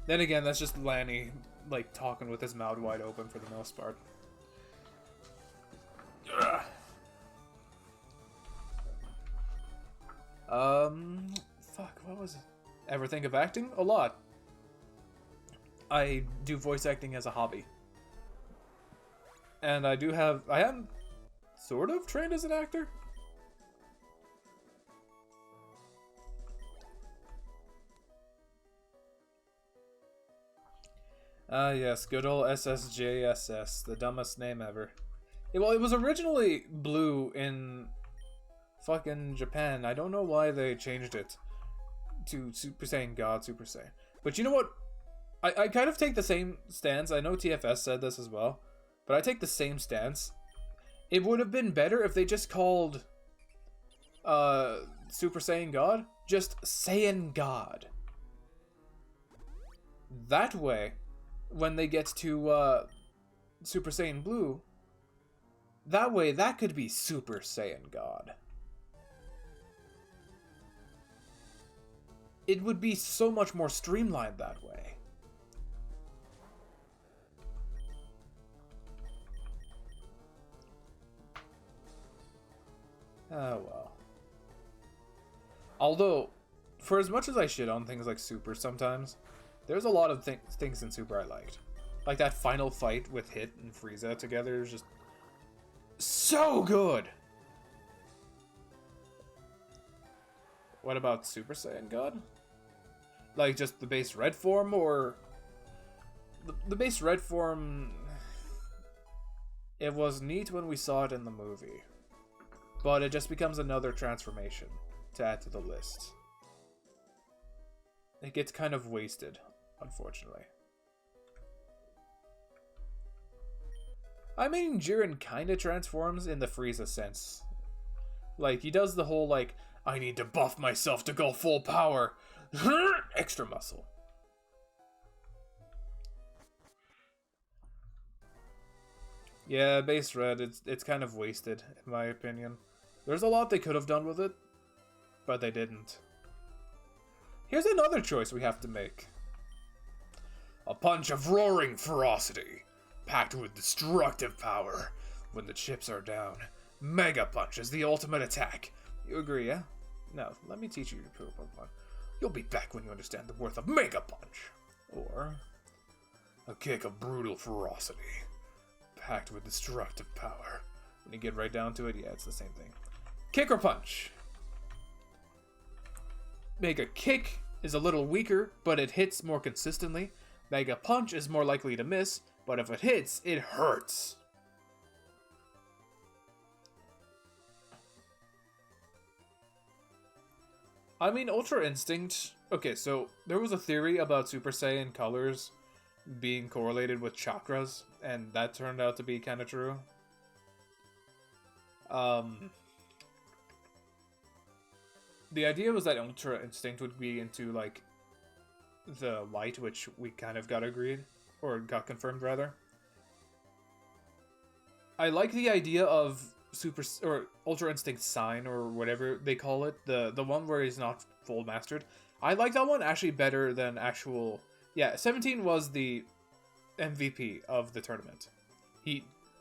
Then again, that's just Lanny like talking with his mouth wide open for the most part. Ugh. Fuck, what was it? Ever think of acting? A lot. I do voice acting as a hobby. And I am sort of trained as an actor. Ah, yes, good old SSJSS, the dumbest name ever. Well, it was originally blue in fucking Japan. I don't know why they changed it to Super Saiyan God Super Saiyan. But you know what? I kind of take the same stance. I know TFS said this as well, but I take the same stance. It would have been better if they just called Super Saiyan God just Saiyan God. That way, when they get to Super Saiyan Blue, that way that could be Super Saiyan God. It would be so much more streamlined that way. Oh well. Although, for as much as I shit on things like Super sometimes, there's a lot of things in Super I liked. Like that final fight with Hit and Frieza together is just so good! What about Super Saiyan God? Like just the base red form, or the base red form? It was neat when we saw it in the movie. but it just becomes another transformation to add to the list. It gets kind of wasted, unfortunately. I mean, Jiren kind of transforms in the Frieza sense. Like, he does the whole, like, I need to buff myself to go full power. Extra muscle. Yeah, base Red, it's kind of wasted, in my opinion. There's a lot they could have done with it, but they didn't. Here's another choice we have to make. A punch of roaring ferocity, packed with destructive power. When the chips are down, Mega Punch is the ultimate attack. You agree, yeah? No, let me teach you your Pokemon. You'll be back when you understand the worth of Mega Punch. Or a kick of brutal ferocity, packed with destructive power. When you get right down to it, yeah, it's the same thing. Kick or punch? Mega Kick is a little weaker, but it hits more consistently. Mega Punch is more likely to miss, but if it hits, it hurts. I mean, Ultra Instinct... Okay, so there was a theory about Super Saiyan colors being correlated with chakras, and that turned out to be kind of true. The idea was that Ultra Instinct would be into, like, the light, which we kind of got agreed, or got confirmed, rather. I like the idea of Ultra Instinct Sign, or whatever they call it, the one where he's not full mastered. I like that one actually better than actual... Yeah, 17 was the MVP of the tournament.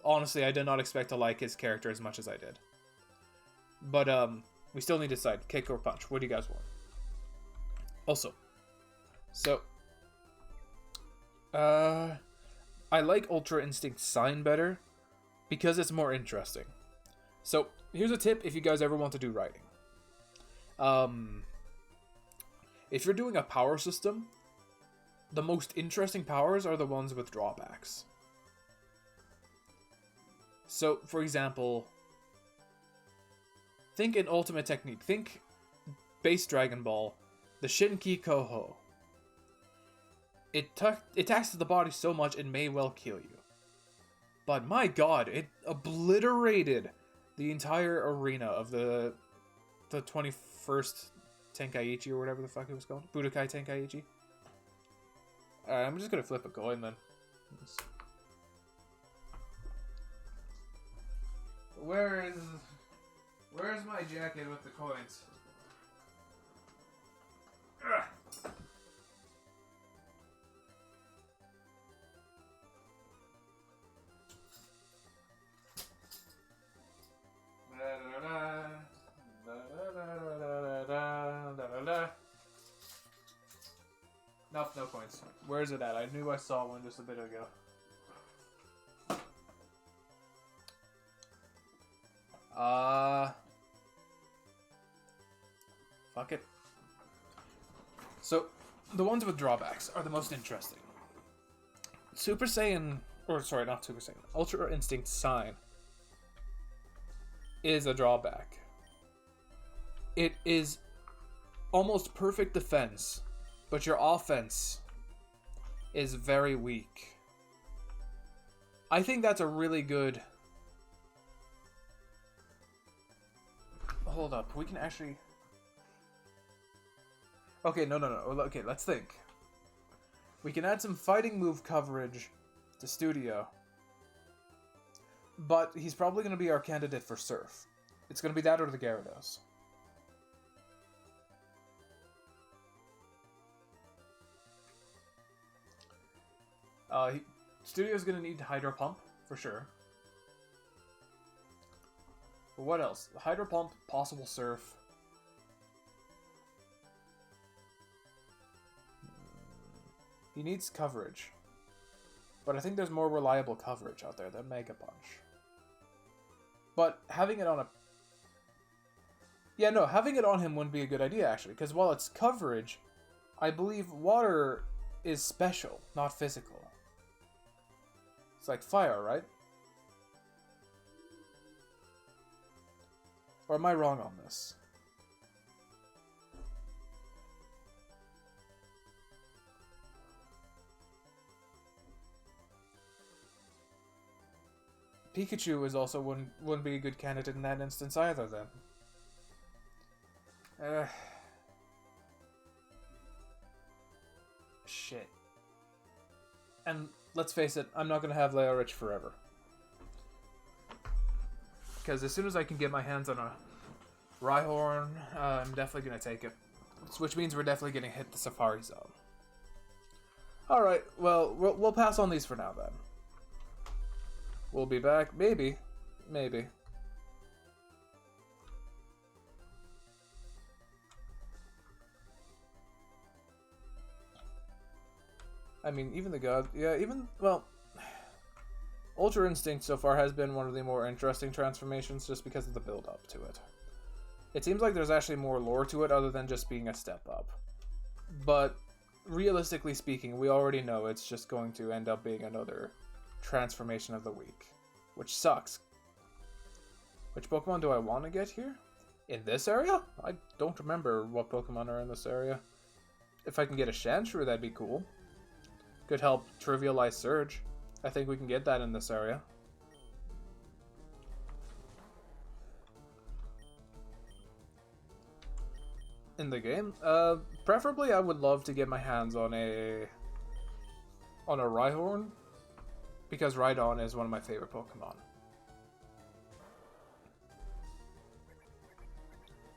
Honestly, I did not expect to like his character as much as I did. But, we still need to decide, kick or punch. What do you guys want? Also, so, I like Ultra Instinct Sign better because it's more interesting. So, here's a tip if you guys ever want to do writing. If you're doing a power system, the most interesting powers are the ones with drawbacks. So, for example, think an ultimate technique. Think base Dragon Ball, the Shinki Koho. It taxes the body so much it may well kill you. But my god, it obliterated the entire arena of the 21st Tenkaichi, or whatever the fuck it was called. Budokai Tenkaichi. Alright, I'm just gonna flip a coin then. Where's my jacket with the coins? Ugh. Nope, no coins. Where is it at? I knew I saw one just a bit ago. Fuck it. So, the ones with drawbacks are the most interesting. Super Saiyan, or sorry, not Super Saiyan, Ultra Instinct Sign is a drawback. It is almost perfect defense, but your offense is very weak. I think that's a really good... Hold up, we can actually... Okay, no. Okay, let's think. We can add some fighting move coverage to Studio. But he's probably going to be our candidate for Surf. It's going to be that or the Gyarados. Studio's going to need Hydro Pump, for sure. But what else? Hydro Pump, possible Surf. He needs coverage. But I think there's more reliable coverage out there than Mega Punch. But having it on a... Yeah, no, having it on him wouldn't be a good idea, actually. Because while it's coverage, I believe water is special, not physical. It's like fire, right? Or am I wrong on this? Pikachu is also wouldn't be a good candidate in that instance either, then. Shit. And let's face it, I'm not going to have Leo Rich forever. Because as soon as I can get my hands on a Rhyhorn, I'm definitely going to take it. Which means we're definitely going to hit the Safari Zone. Alright, well, we'll pass on these for now then. We'll be back, maybe. Maybe. I mean, even the god, yeah, even, well, Ultra Instinct so far has been one of the more interesting transformations just because of the build-up to it. It seems like there's actually more lore to it other than just being a step up. But, realistically speaking, we already know it's just going to end up being another transformation of the week. Which sucks. Which Pokemon do I want to get here? In this area? I don't remember what Pokemon are in this area. If I can get a Sandshrew, that'd be cool. Could help trivialize Surge. I think we can get that in this area. In the game? Preferably I would love to get my hands on a Rhyhorn, because Rhydon is one of my favorite Pokemon.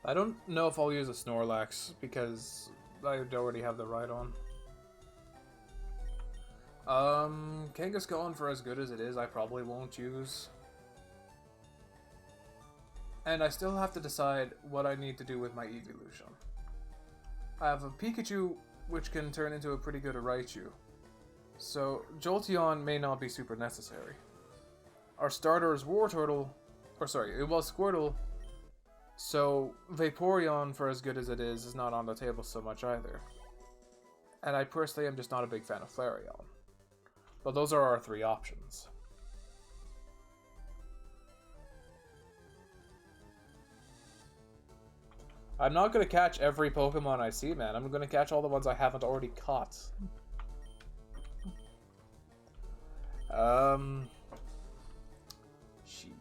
I don't know if I'll use a Snorlax, because I already have the Rhydon. Kangaskhan, for as good as it is, I probably won't use. And I still have to decide what I need to do with my evolution. I have a Pikachu, which can turn into a pretty good Raichu. So, Jolteon may not be super necessary. Our starter is Wartortle, or sorry, it was Squirtle, so Vaporeon, for as good as it is not on the table so much either. And I personally am just not a big fan of Flareon. But those are our three options. I'm not going to catch every Pokemon I see, man. I'm going to catch all the ones I haven't already caught. Shit.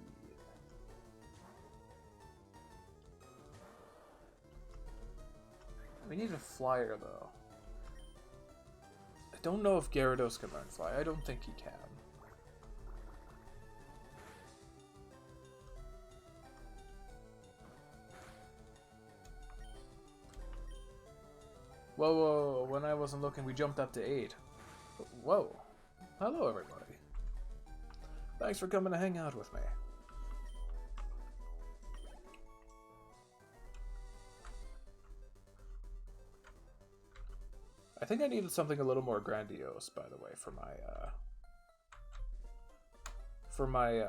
We need a flyer, though. I don't know if Gyarados can learn fly. I don't think he can. Whoa, whoa, when I wasn't looking, we jumped up to 8. Whoa. Hello, everybody. Thanks for coming to hang out with me. I think I needed something a little more grandiose, by the way, for my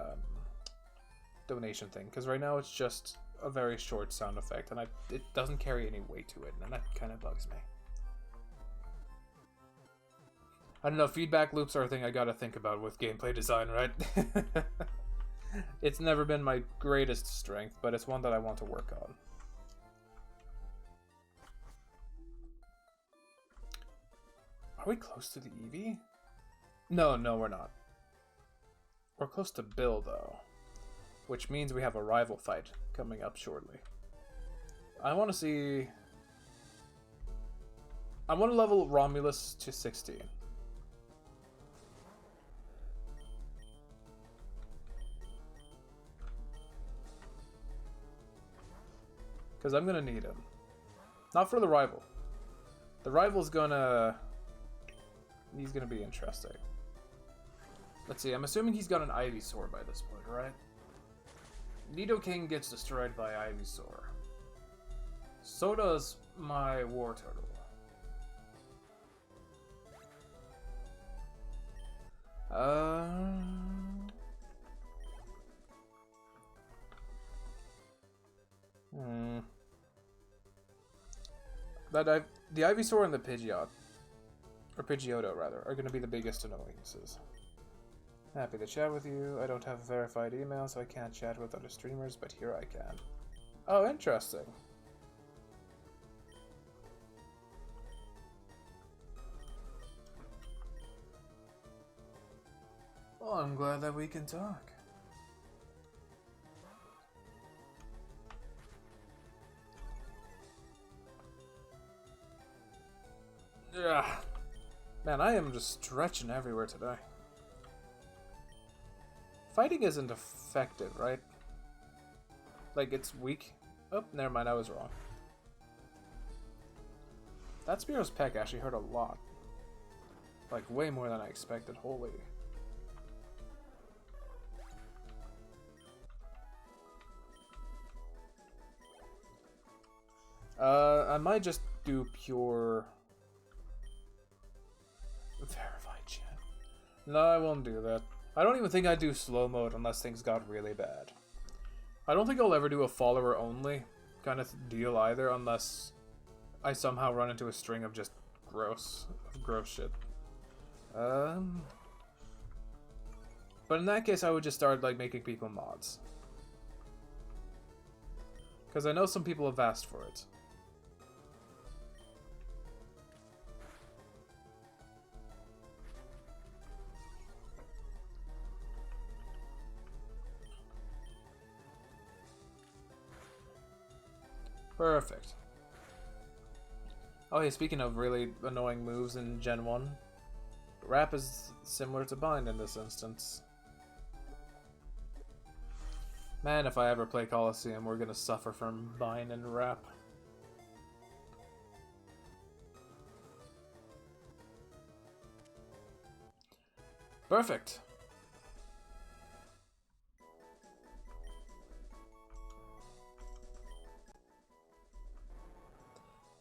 donation thing, because right now it's just a very short sound effect, and it doesn't carry any weight to it, and that kind of bugs me. I don't know, feedback loops are a thing I gotta think about with gameplay design, right? It's never been my greatest strength, but it's one that I want to work on. Are we close to the Eevee? No, we're not. We're close to Bill, though. Which means we have a rival fight coming up shortly. I want to see... I want to level Romulus to 16. Because I'm going to need him. Not for the rival. The rival's gonna... He's gonna be interesting. Let's see, I'm assuming he's got an Ivysaur by this point, right? Nidoking gets destroyed by Ivysaur. So does my Wartortle. The Ivysaur and the Pidgeot, or Pidgeotto rather, are going to be the biggest annoyances. Happy to chat with you. I don't have a verified email, so I can't chat with other streamers, but here I can. Oh, interesting. Well, I'm glad that we can talk. Ugh. Man, I am just stretching everywhere today. Fighting isn't effective, right? Like, it's weak. Oh, never mind, I was wrong. That Spearow's peck actually hurt a lot. Like, way more than I expected, holy. I might just do pure... Verified chat. No, I won't do that. I don't even think I'd do slow mode unless things got really bad. I don't think I'll ever do a follower only kind of deal either unless I somehow run into a string of just gross shit. But in that case, I would just start like making people mods. Because I know some people have asked for it. Perfect. Oh hey, speaking of really annoying moves in Gen 1, Wrap is similar to Bind in this instance. Man, if I ever play Coliseum, we're gonna suffer from Bind and Wrap. Perfect.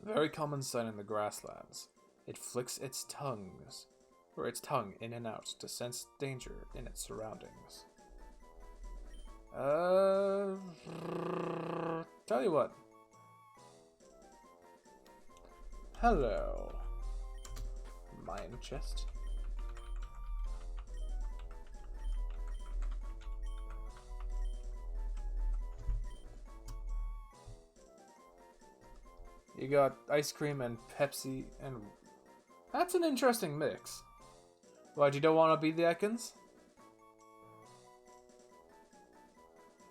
Very common sight in the grasslands. It flicks its tongue in and out to sense danger in its surroundings. Tell you what. Hello. Mine chest. You got ice cream and Pepsi and... That's an interesting mix. What, you don't want to be the Ekans?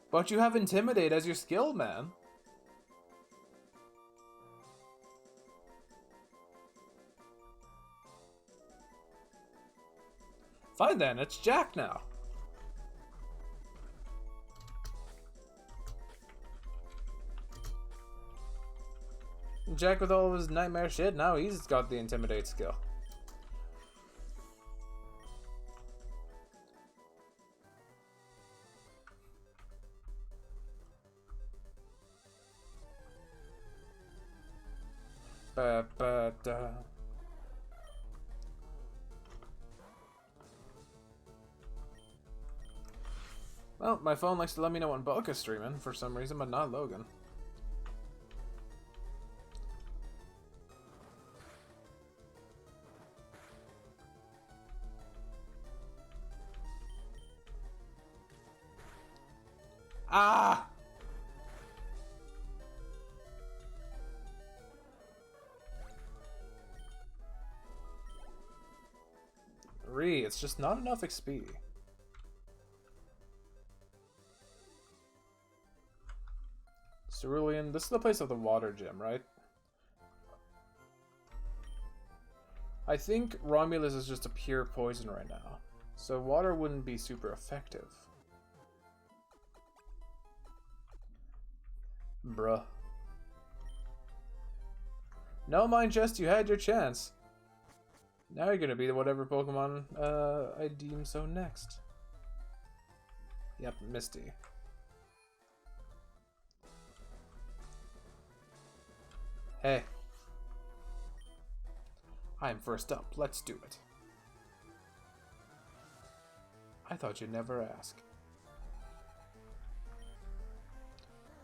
But you have Intimidate as your skill, man. Fine then, it's Jack now. Jack with all of his nightmare shit, now he's got the Intimidate skill. Well, my phone likes to let me know when Boca's streaming for some reason, but not Logan. Ah! It's just not enough XP. Cerulean, this is the place of the water gym, right? I think Romulus is just a pure poison right now, so water wouldn't be super effective. Bruh. No, Mind Chest, you had your chance. Now you're gonna be whatever Pokemon I deem so next. Yep, Misty. Hey. I'm first up, let's do it. I thought you'd never ask.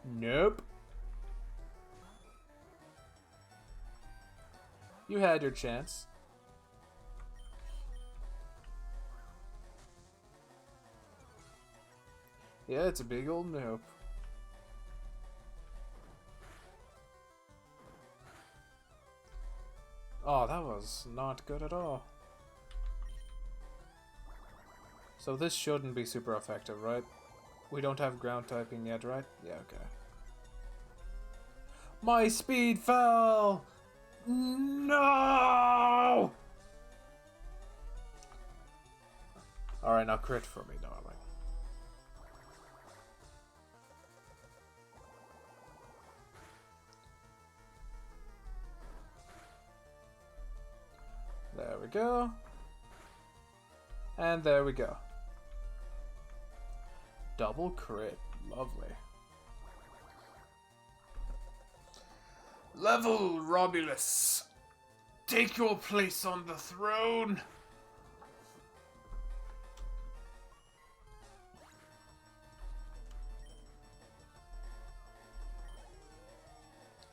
Nope. You had your chance. Yeah, it's a big old nope. was not good at all. So this shouldn't be super effective, right? We don't have ground typing yet, right? Yeah, okay. My speed fell! No! Alright, now crit for me, darling. There we go. And there we go. Double crit. Lovely. Level Romulus. Take your place on the throne.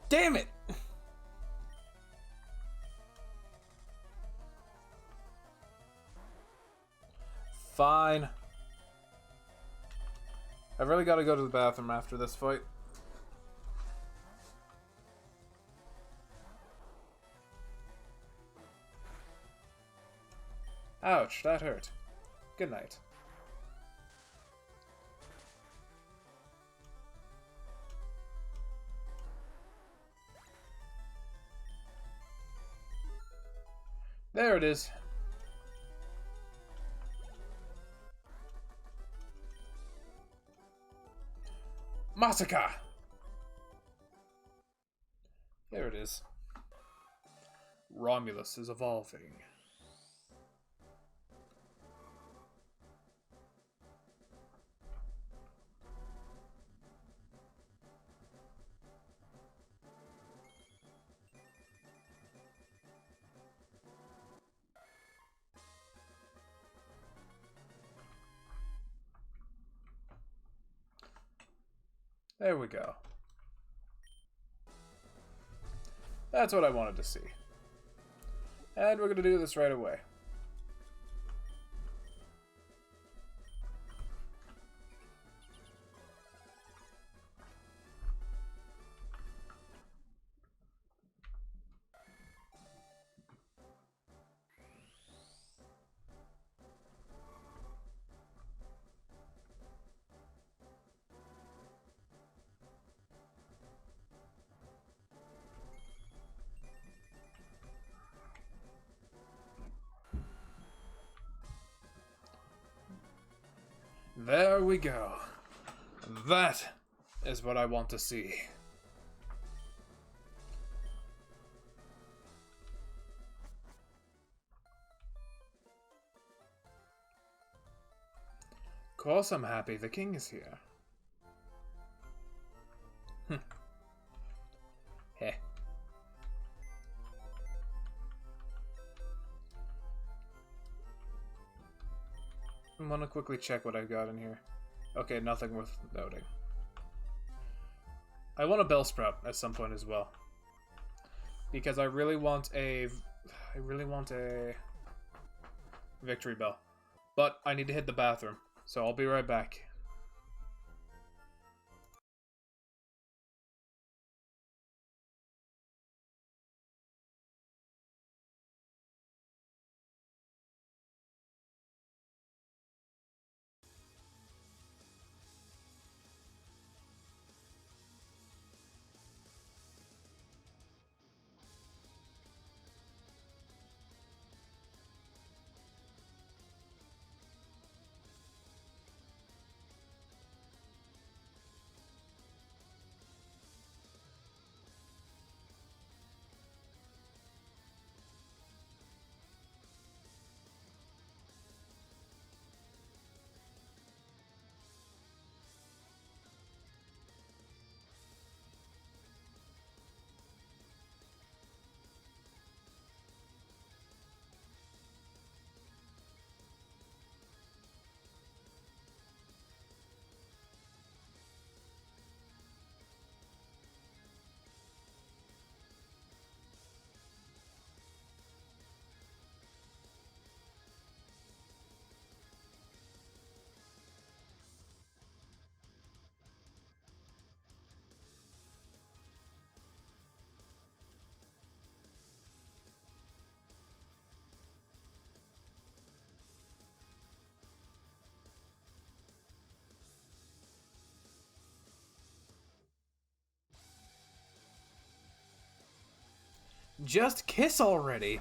Damn it! Fine. I've really got to go to the bathroom after this fight. Ouch, that hurt. Good night. There it is. Massacre! There it is. Romulus is evolving. There we go. That's what I wanted to see. And we're going to do this right away. There we go. That is what I want to see. Of course I'm happy the king is here. Heh. I want to quickly check what I've got in here. Okay, nothing worth noting. I want a Bellsprout at some point as well. Because I really want a Victory Bell. But I need to hit the bathroom, so I'll be right back. Just kiss already.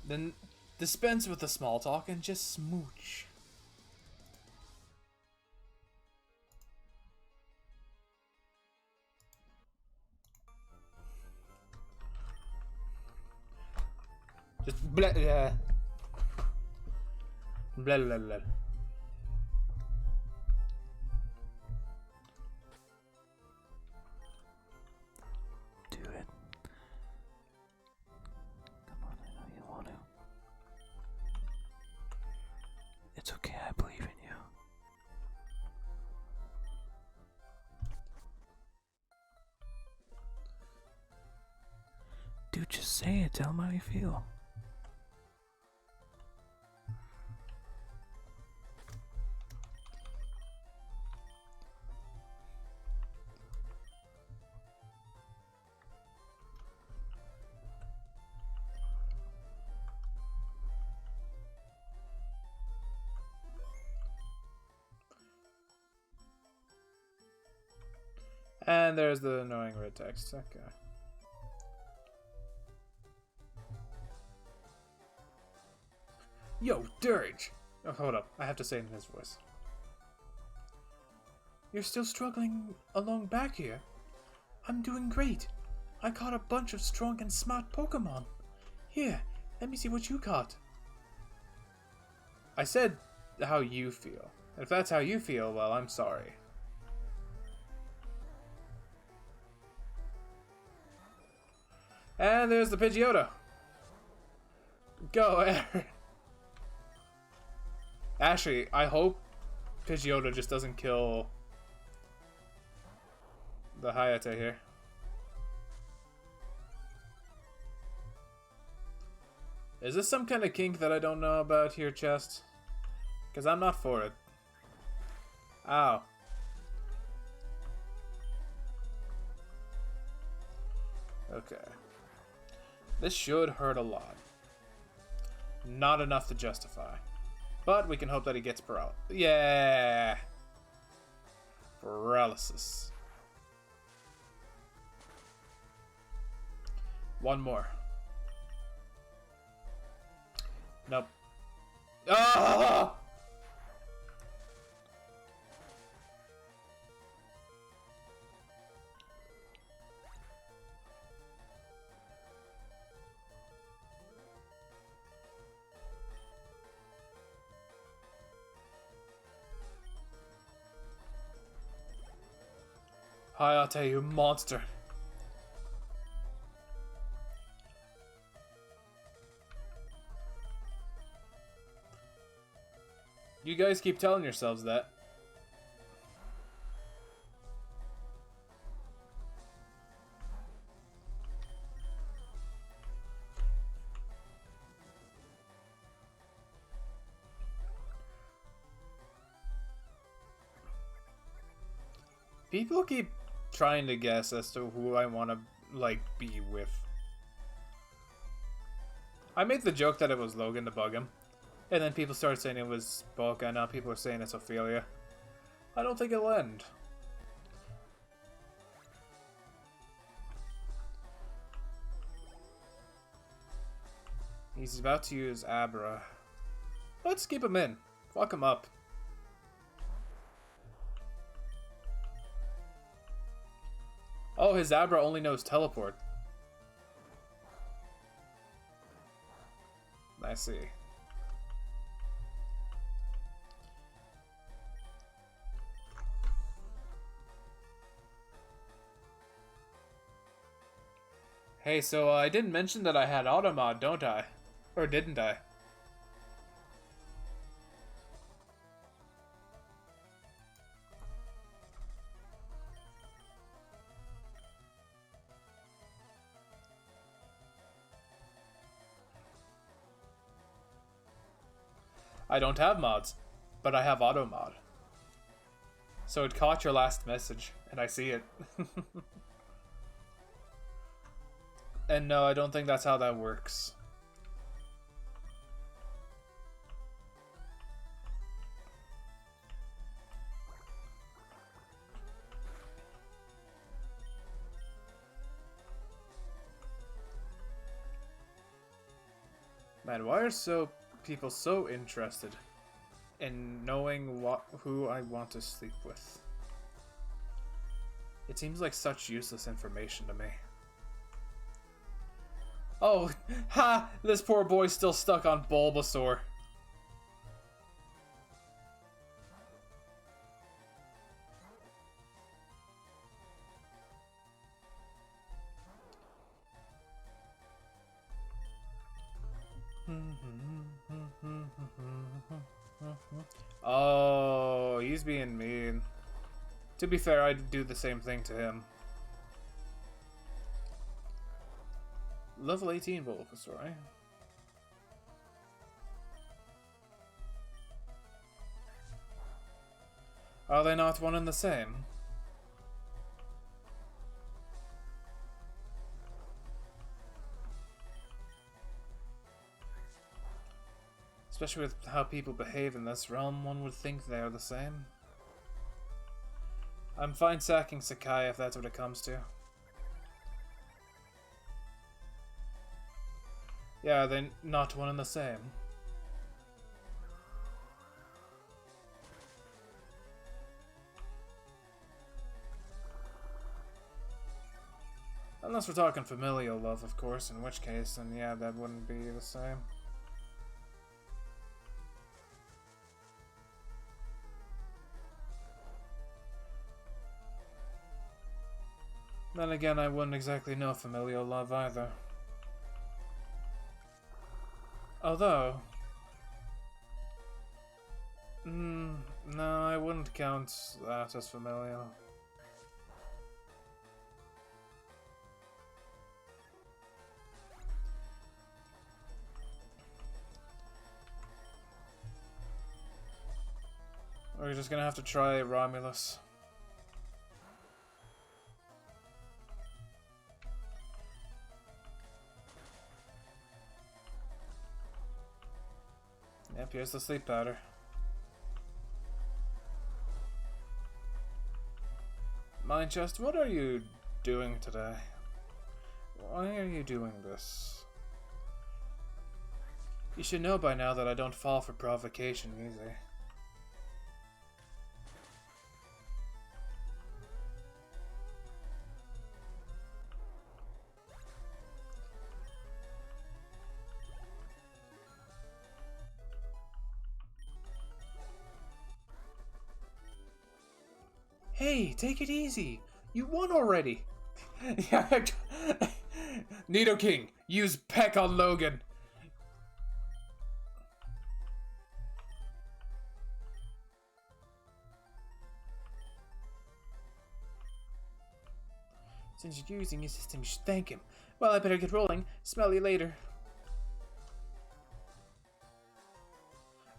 Then dispense with the small talk and just smooch. Just blah, blah, blah, blah, blah. Do it. Come on, I know you want to. It's okay, I believe in you. Dude, just say it. Tell him how you feel. And there's the annoying red text. Okay. Yo, Dirge! Oh, hold up. I have to say it in his voice. You're still struggling along back here? I'm doing great. I caught a bunch of strong and smart Pokémon. Here, let me see what you caught. I said how you feel. If that's how you feel, well, I'm sorry. And there's the Pidgeotto. Go, Aaron. Actually, I hope Pidgeotto just doesn't kill the Hayate here. Is this some kind of kink that I don't know about here, chest? Because I'm not for it. Ow. Okay. This should hurt a lot. Not enough to justify. But we can hope that he gets paralysis. Yeah! Paralysis. One more. Nope. Ah! Hayate, you monster. You guys keep telling yourselves that. People keep trying to guess as to who I want to, like, be with. I made the joke that it was Logan to bug him. And then people started saying it was Boca, and now people are saying it's Ophelia. I don't think it'll end. He's about to use Abra. Let's keep him in. Fuck him up. Oh, his Abra only knows teleport. I see. Hey, so I didn't mention that I had Automod, don't I? Or didn't I? I don't have mods, but I have Automod. So it caught your last message, and I see it. And no, I don't think that's how that works. Man, why are people so interested in knowing who I want to sleep with? It seems like such useless information to me. Oh, ha! This poor boy's still stuck on Bulbasaur. Oh, he's being mean. To be fair, I'd do the same thing to him. Level 18 Bulbasaur, right? Are they not one and the same? Especially with how people behave in this realm, one would think they are the same. I'm fine sacking Sakai if that's what it comes to. Yeah, they're not one and the same. Unless we're talking familial love, of course, in which case, then yeah, that wouldn't be the same. Then again, I wouldn't exactly know familial love either. Although... no, I wouldn't count that as familial. We're just gonna have to try Romulus. Yep, here's the sleep powder. Mind Chest, what are you doing today? Why are you doing this? You should know by now that I don't fall for provocation easy. Hey, take it easy. You won already. Nidoking, use Peck on Logan. Since you're using his system, you should thank him. Well, I better get rolling. Smell you later.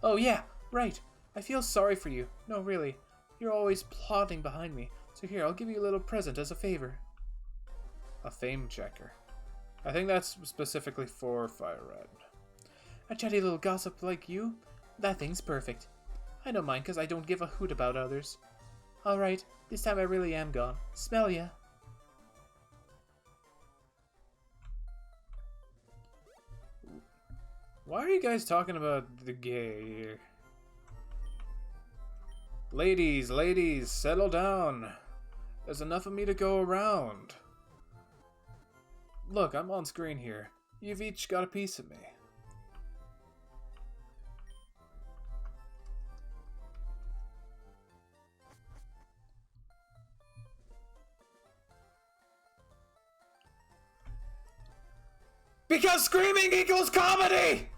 Oh yeah, right. I feel sorry for you. No, really. You're always plotting behind me. So here, I'll give you a little present as a favor. A fame checker. I think that's specifically for Fire Red. A chatty little gossip like you? That thing's perfect. I don't mind because I don't give a hoot about others. Alright, this time I really am gone. Smell ya. Why are you guys talking about the gay here? Ladies, ladies, settle down. There's enough of me to go around. Look, I'm on screen here. You've each got a piece of me. Because screaming equals comedy!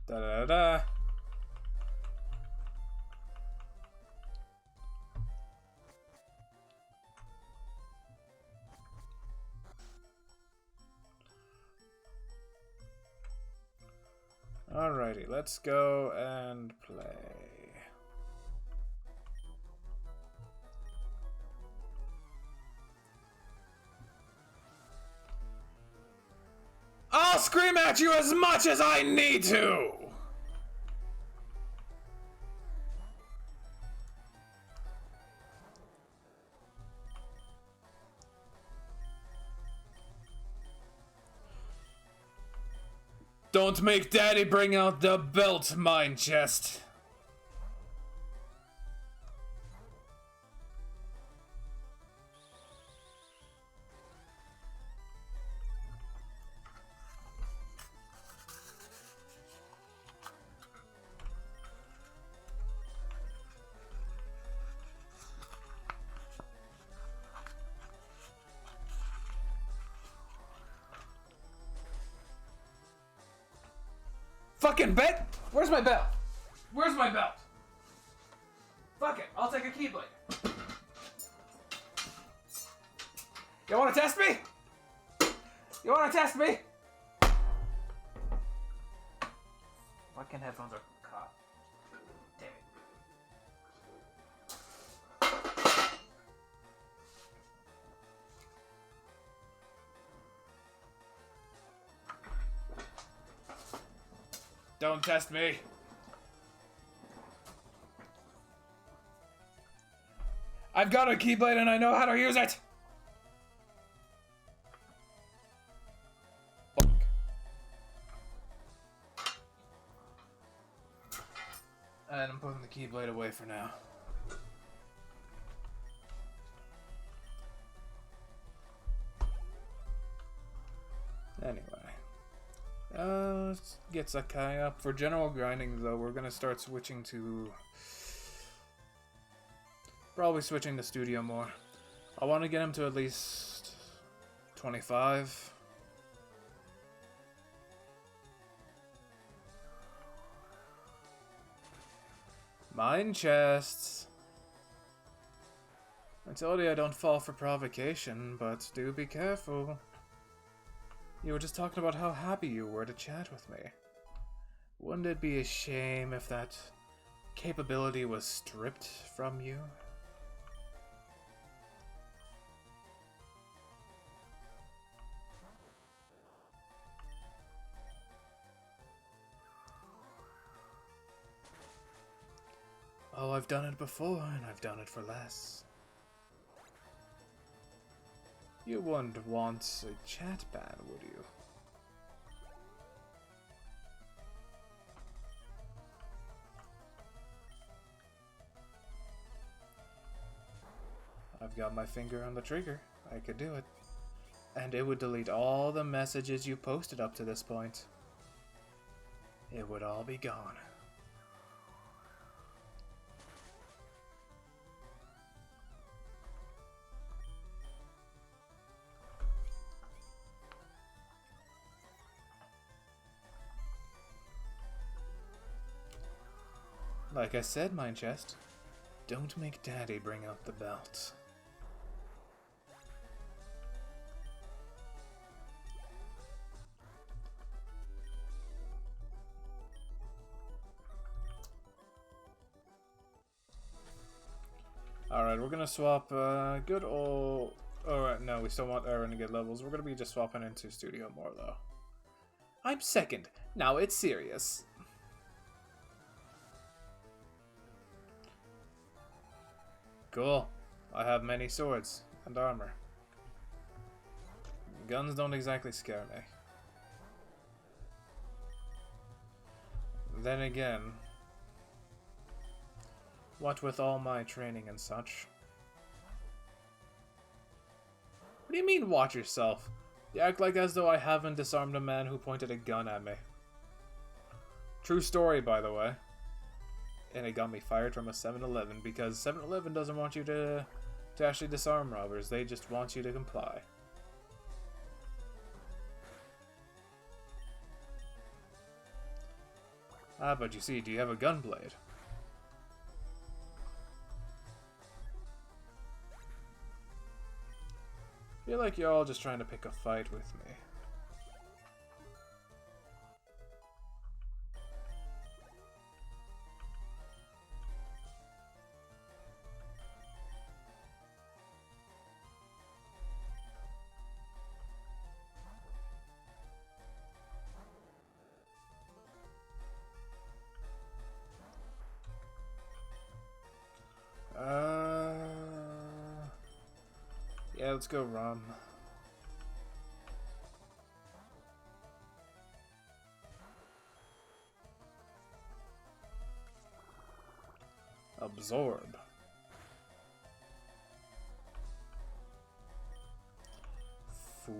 Da da da. Alrighty, let's go and play. I'll scream at you as much as I need to! Don't make Daddy bring out the belt, mine chest. Fucking bet! Where's my belt? Where's my belt? Fuck it, I'll take a keyblade. You wanna test me? You wanna test me? Fucking headphones are caught. Damn it. Don't test me. I've got a keyblade and I know how to use it. Fuck. And I'm putting the keyblade away for now. Anyway. Let's get Sakai up. For general grinding, though, we're gonna start switching to... Probably switching to Studio more. I want to get him to at least 25. Mine chests. I told you I don't fall for provocation, but do be careful. You were just talking about how happy you were to chat with me. Wouldn't it be a shame if that capability was stripped from you? Oh, I've done it before, and I've done it for less. You wouldn't want a chat ban, would you? I've got my finger on the trigger. I could do it. And it would delete all the messages you posted up to this point. It would all be gone. Like I said, Mine Chest, don't make Daddy bring out the belt. Alright, we're gonna swap good old... Alright, no, we still want Aaron to get levels. We're gonna be just swapping into Studio more, though. I'm second. Now it's serious. Cool. I have many swords and armor. Guns don't exactly scare me. Then again, what with all my training and such? What do you mean, watch yourself? You act like as though I haven't disarmed a man who pointed a gun at me. True story, by the way. And it got me fired from a 7-Eleven because 7-Eleven doesn't want you to actually disarm robbers. They just want you to comply. Ah, but you see, do you have a gunblade? I feel like you're all just trying to pick a fight with me. Yeah, let's go rum. Absorb. Foo.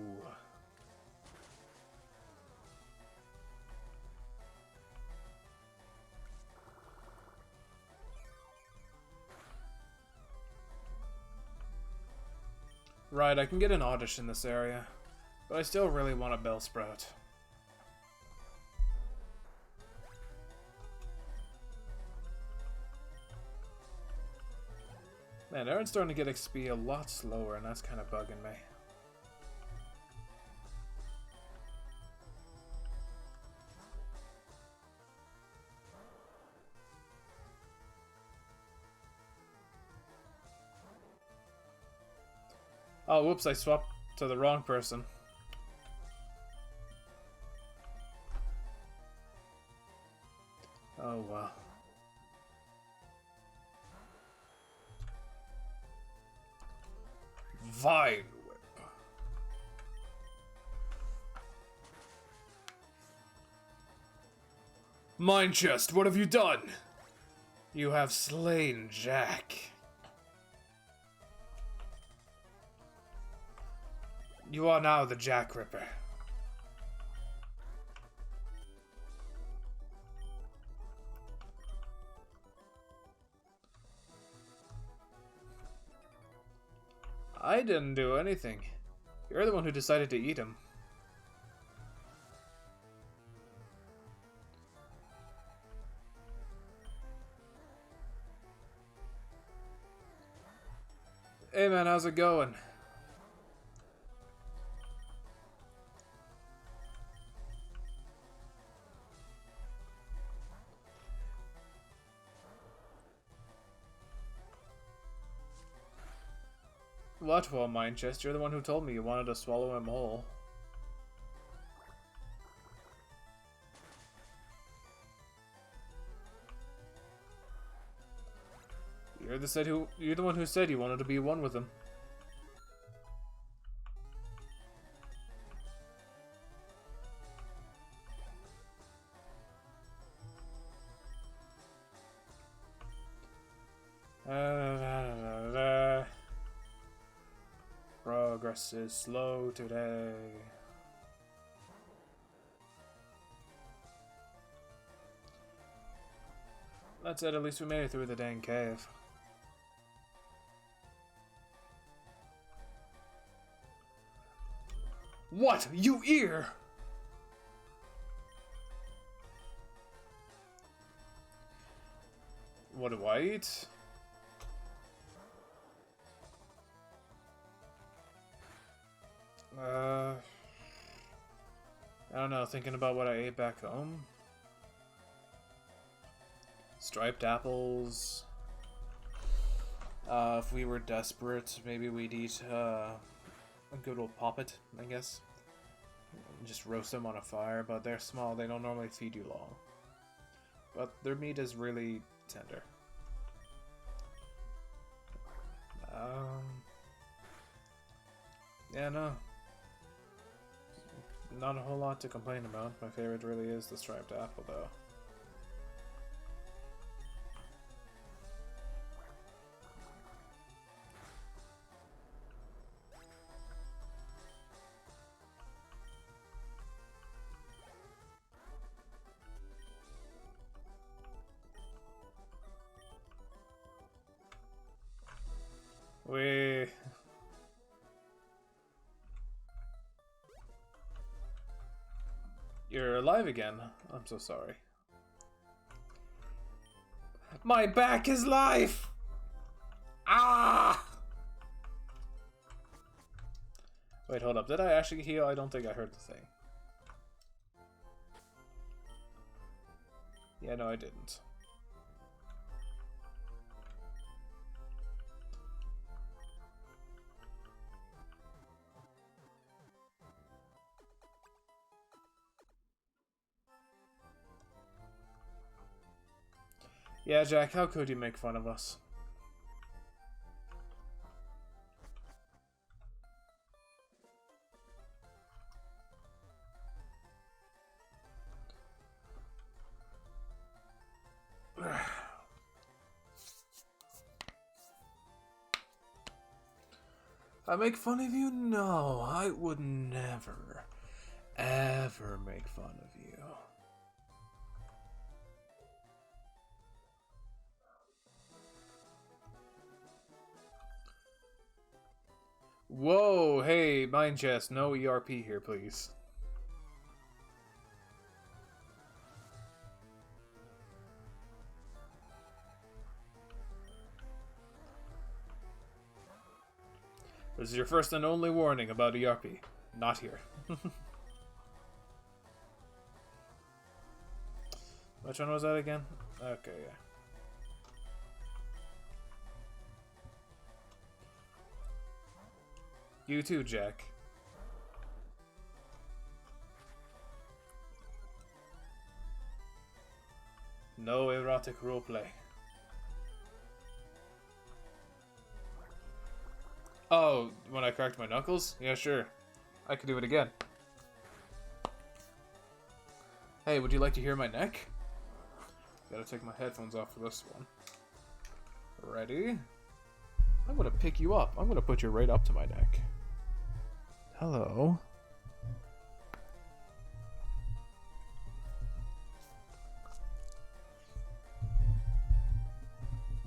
Right, I can get an Oddish in this area, but I still really want a Bellsprout. Man, Aaron's starting to get XP a lot slower, and that's kind of bugging me. Oh, whoops, I swapped to the wrong person. Oh, wow. Vine Whip. Mine Chest, what have you done? You have slain Jack. You are now the Jack Ripper. I didn't do anything. You're the one who decided to eat him. Hey man, how's it going? What, well, Mine Chest? You're the one who told me you wanted to swallow him whole. You're the one who said you wanted to be one with him. Progress is slow today. That said, at least we made it through the dang cave. What? You ear? What do I eat? I don't know, thinking about what I ate back home. Striped apples. If we were desperate, maybe we'd eat a good old poppet, I guess. Just roast them on a fire, but they're small, they don't normally feed you long. But their meat is really tender. Yeah, no. Not a whole lot to complain about. My favorite really is the striped apple, though. You're alive again. I'm so sorry. My back is life! Ah! Wait, hold up. Did I actually heal? I don't think I heard the thing. Yeah, no, I didn't. Yeah, Jack, how could you make fun of us? I make fun of you? No, I would never, ever make fun of you. Whoa, hey, mine chest, no ERP here, please. This is your first and only warning about ERP. Not here. Which one was that again? Okay, yeah. You too, Jack. No erotic roleplay. Oh, when I cracked my knuckles? Yeah, sure. I could do it again. Hey, would you like to hear my neck? Gotta take my headphones off for this one. Ready? I'm gonna pick you up. I'm gonna put you right up to my neck. Hello.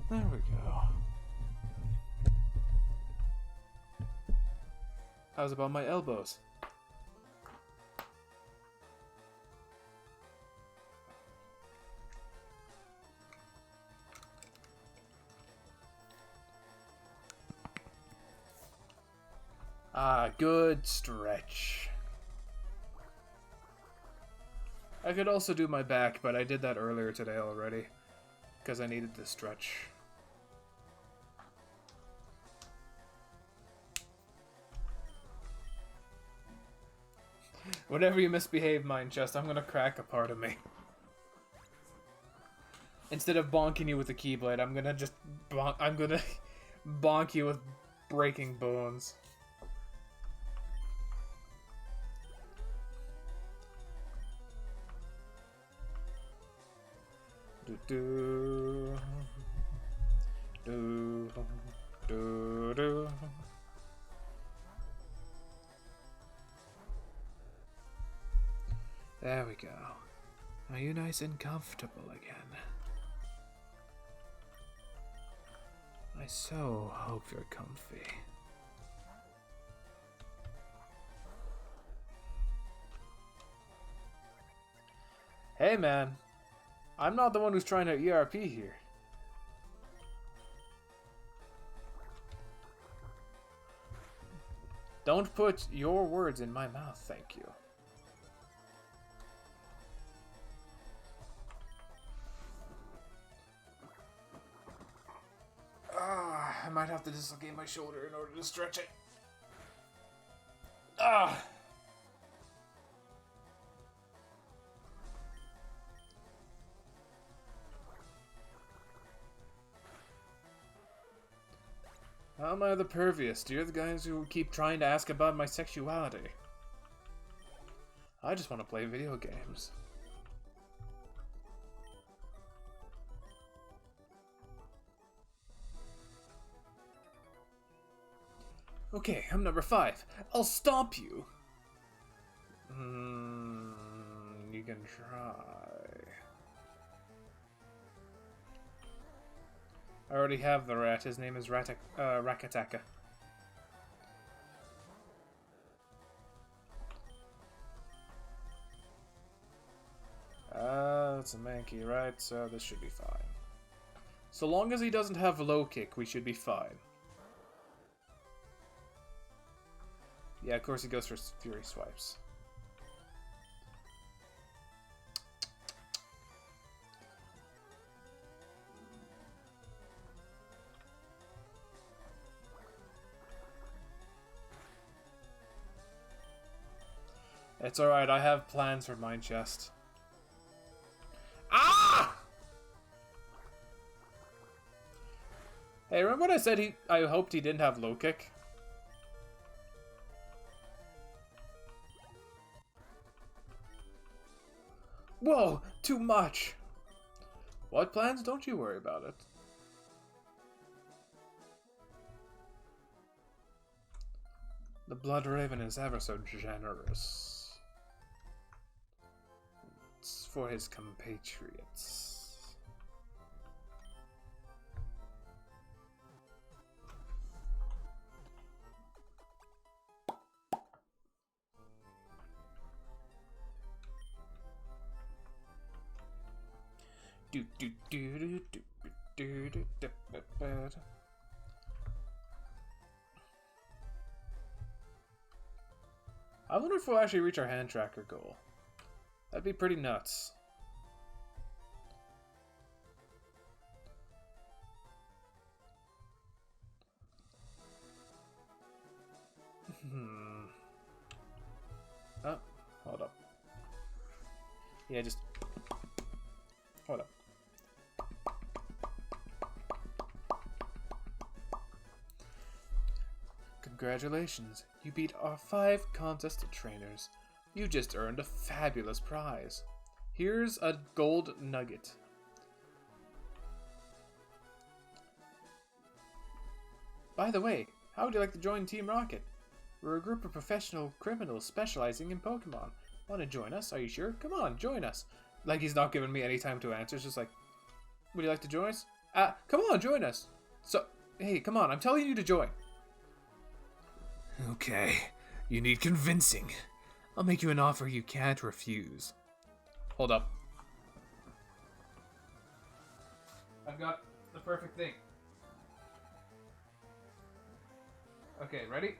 There we go. How's about my elbows? Ah, good stretch. I could also do my back, but I did that earlier today already, because I needed to stretch. Whenever you misbehave, Mine Chest, I'm gonna crack a part of me. Instead of bonking you with a keyblade, I'm gonna just bonk you with breaking bones. Do do do do do. There we go. Are you nice and comfortable again? I so hope you're comfy. Hey man, I'm not the one who's trying to ERP here. Don't put your words in my mouth, thank you. I might have to dislocate my shoulder in order to stretch it. Ah! How am I the pervious? You're the guys who keep trying to ask about my sexuality. I just want to play video games. Okay, I'm number 5. I'll stomp you. You can try. I already have the rat. His name is Rakataka. It's a Mankey, right? So this should be fine. So long as he doesn't have low kick, we should be fine. Yeah, of course he goes for Fury Swipes. It's alright, I have plans for Mine Chest. Ah! Hey, remember what I said I hoped he didn't have low kick? Whoa, too much. What plans? Don't you worry about it. The Blood Raven is ever so generous. It's for his compatriots. Do do do do do do do do do. I wonder if we'll actually reach our hand tracker goal. That'd be pretty nuts. Oh, hold up. Yeah, just hold up. Congratulations, you beat our 5 contest trainers. You just earned a fabulous prize. Here's a gold nugget. By the way, how would you like to join Team Rocket? We're a group of professional criminals specializing in Pokemon. Want to join us? Are you sure? Come on, join us. Like he's not giving me any time to answer. It's just like, would you like to join us? Come on, join us. So, hey, come on, I'm telling you to join. Okay, you need convincing. I'll make you an offer you can't refuse. Hold up. I've got the perfect thing. Okay, ready?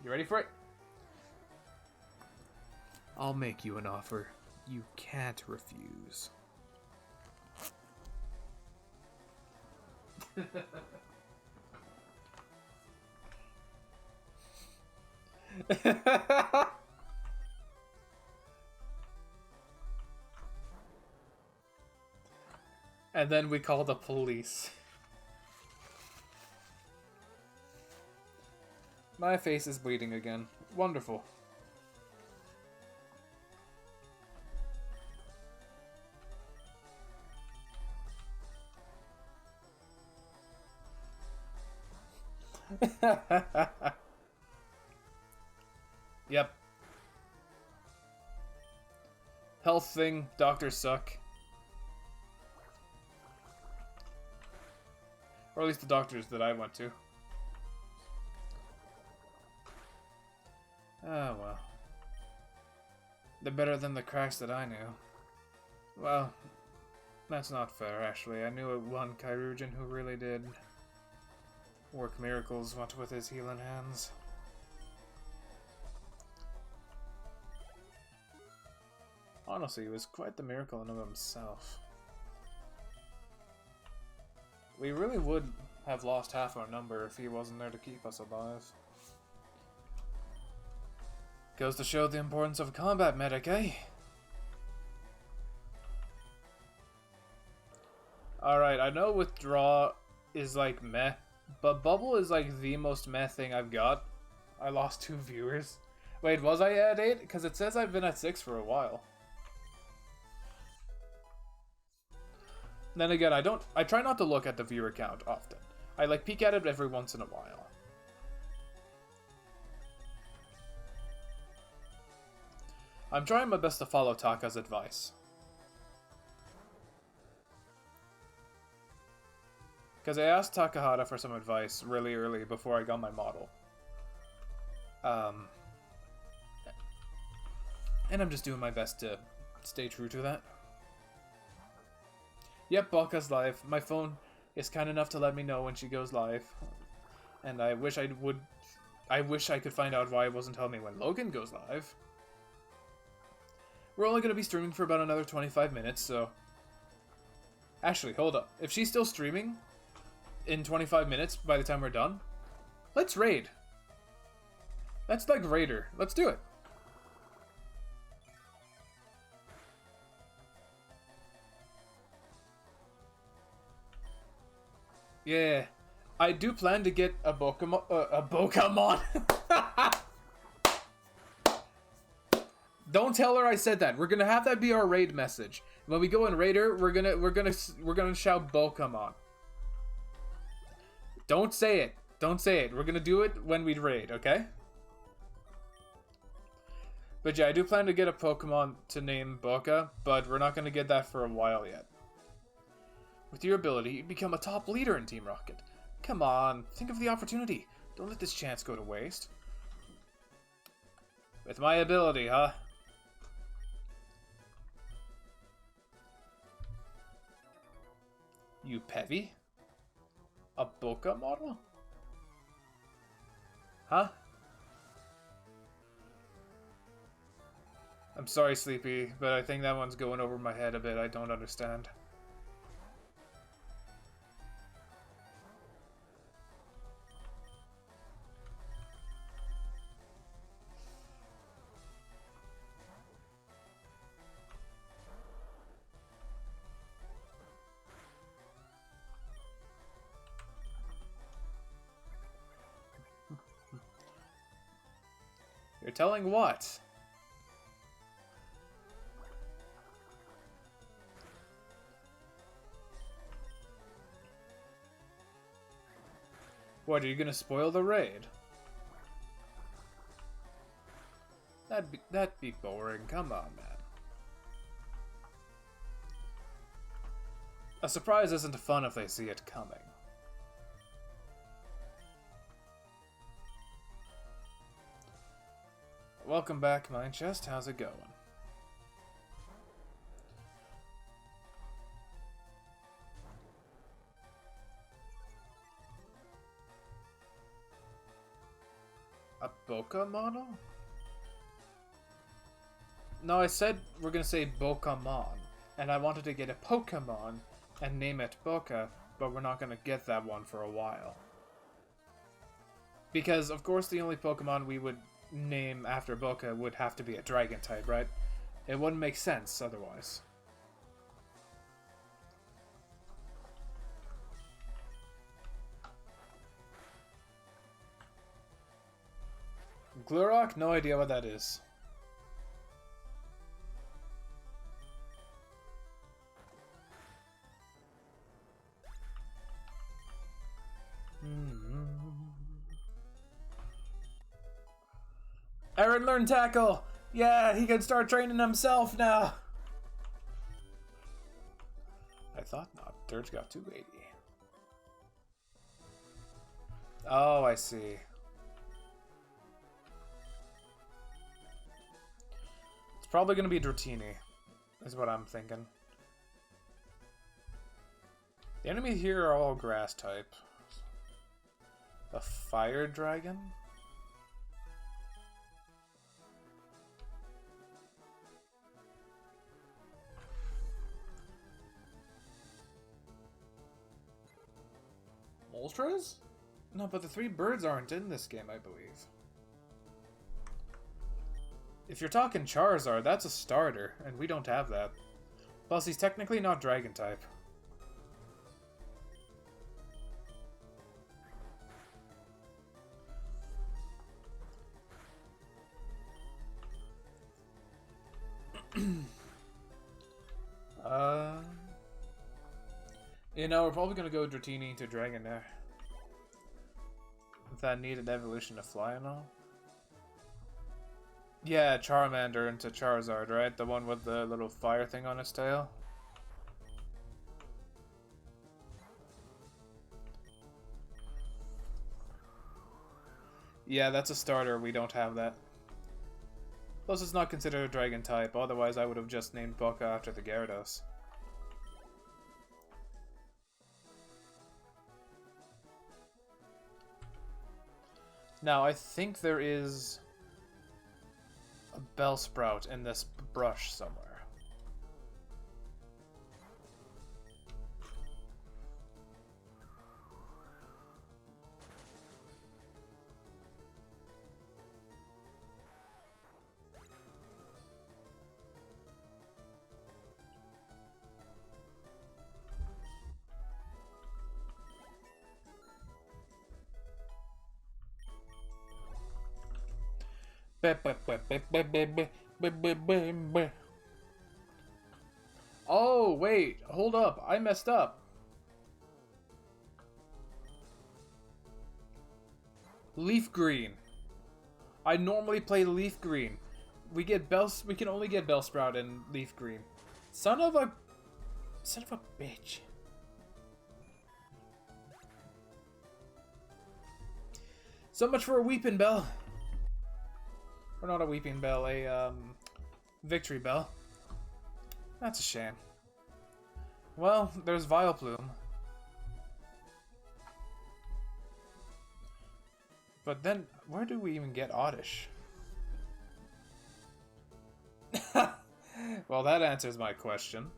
You ready for it? I'll make you an offer you can't refuse. And then we call the police. My face is bleeding again. Wonderful. Yep. Health thing, doctors suck. Or at least the doctors that I went to. Oh well. They're better than the cracks that I knew. Well, that's not fair, actually. I knew one Kyurujin who really did work miracles, what with his healing hands. Honestly, he was quite the miracle in of himself. We really would have lost half our number if he wasn't there to keep us alive. Goes to show the importance of a combat medic, eh? Alright, I know withdraw is like meh, but bubble is like the most meh thing I've got. I lost 2 viewers. Wait, was I at 8? Because it says I've been at 6 for a while. Then again, I try not to look at the viewer count often. I like peek at it every once in a while. I'm trying my best to follow Taka's advice. Because I asked Takahata for some advice really early before I got my model. And I'm just doing my best to stay true to that. Yep, Balka's live. My phone is kind enough to let me know when she goes live. And I wish I could find out why it wasn't telling me when Logan goes live. We're only going to be streaming for about another 25 minutes, so... Actually, hold up. If she's still streaming in 25 minutes by the time we're done, let's raid. Let's like raid her. Let's do it. Yeah, I do plan to get a Pokemon. Don't tell her I said that. We're gonna have that be our raid message. When we go and raid her, we're gonna shout Pokemon. Don't say it. Don't say it. We're gonna do it when we raid. Okay? But yeah, I do plan to get a Pokemon to name Boca, but we're not going to get that for a while yet. With your ability, you'd become a top leader in Team Rocket. Come on, think of the opportunity. Don't let this chance go to waste. With my ability, huh? You Pevi? A Boca model? Huh? I'm sorry, Sleepy, but I think that one's going over my head a bit. I don't understand. You're telling what? What, are you gonna spoil the raid? That'd be boring. Come on, man. A surprise isn't fun if they see it coming. Welcome back, Mine Chest. How's it going? A Boca model? No, I said we're gonna say Pokemon, and I wanted to get a Pokemon and name it Boca, but we're not gonna get that one for a while. Because, of course, the only Pokemon we would name after Boca would have to be a dragon type, right? It wouldn't make sense otherwise. Glurak? No idea what that is. Aaron learned Tackle! Yeah, he can start training himself now! I thought not. Dirge got 280. Oh, I see. It's probably going to be Dratini, is what I'm thinking. The enemies here are all grass type. A fire dragon? Moltres? No, but the 3 birds aren't in this game, I believe. If you're talking Charizard, that's a starter, and we don't have that. Plus, he's technically not dragon type. You know, we're probably gonna go Dratini to Dragonair. With that needed evolution to fly and all. Yeah, Charmander into Charizard, right? The one with the little fire thing on its tail. Yeah, that's a starter. We don't have that. Plus, it's not considered a dragon type. Otherwise, I would have just named Boca after the Gyarados. Now, I think there is a Bellsprout in this brush somewhere. Oh, wait, hold up. I messed up. Leaf Green. I normally play Leaf Green. We can only get Bellsprout and Leaf Green. Son of a bitch. So much for a Weeping Bell. Or not a Weeping Bell, a Victory Bell. That's a shame. Well, there's Vileplume. But then, where do we even get Oddish? Well, that answers my question.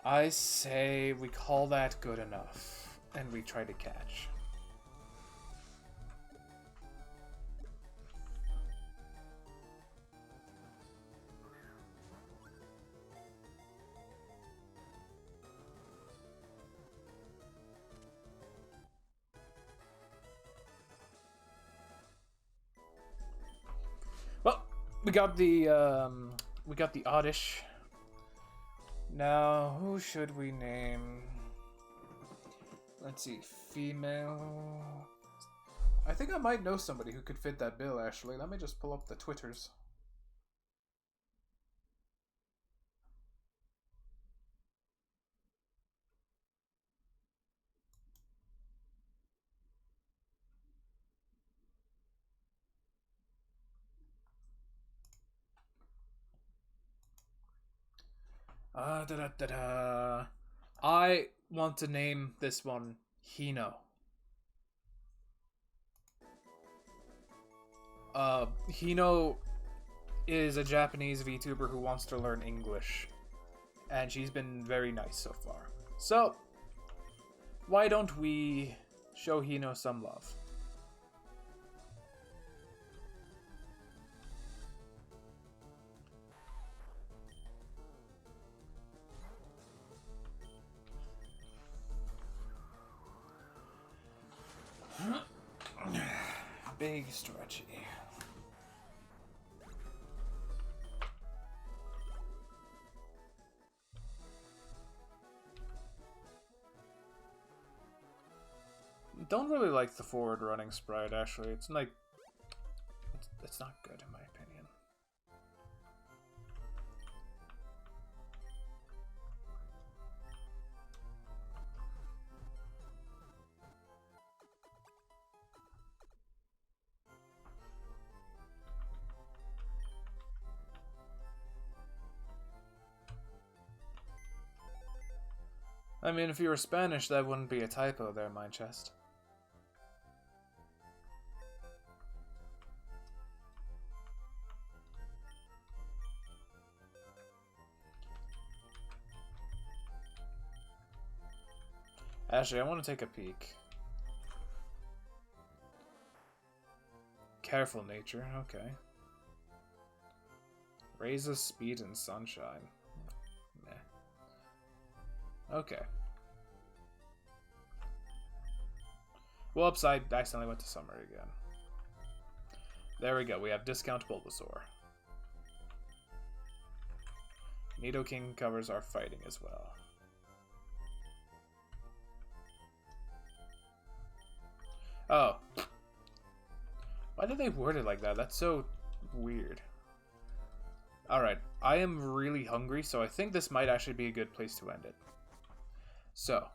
I say we call that good enough, and we try to catch. Well, we got the Oddish. Now, who should we name? Let's see, female. I think I might know somebody who could fit that bill, actually. Let me just pull up the Twitters. I want to name this one Hino. Hino is a Japanese VTuber who wants to learn English. And she's been very nice so far. So, why don't we show Hino some love? Big stretchy. Don't really like the forward running sprite, actually. It's like it's not good in my opinion. I mean, if you were Spanish, that wouldn't be a typo there, Mind Chest. Actually, I want to take a peek. Careful nature, okay. Raises speed and sunshine. Meh. Okay. Whoops, I accidentally went to summer again. There we go, we have discount Bulbasaur. Nidoking covers our fighting as well. Oh. Why did they word it like that? That's so weird. Alright, I am really hungry, so I think this might actually be a good place to end it. So,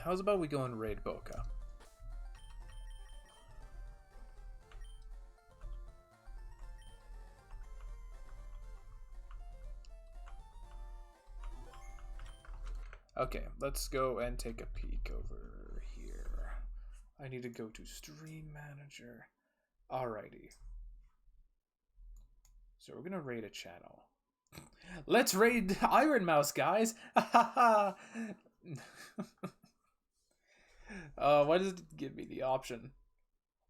how's about we go and raid Boca? Okay, let's go and take a peek over here. I need to go to Stream Manager. Alrighty. So we're gonna raid a channel. Let's raid Iron Mouse, guys! Why does it give me the option?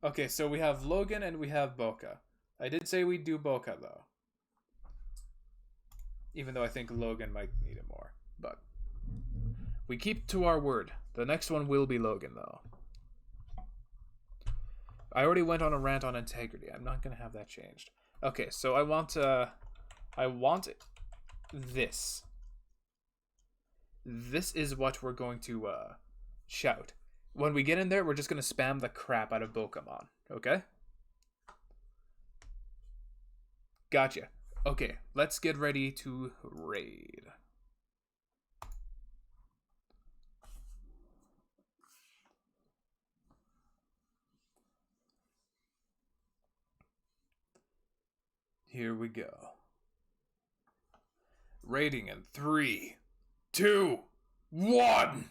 Okay, so we have Logan and we have Boca. I did say we'd do Boca, though. Even though I think Logan might need it more. But we keep to our word. The next one will be Logan, though. I already went on a rant on integrity. I'm not going to have that changed. Okay, so I want this. This is what we're going to shout. When we get in there, we're just going to spam the crap out of Pokemon. Okay? Gotcha. Okay, let's get ready to raid. Here we go. Raiding in 3, 2, 1.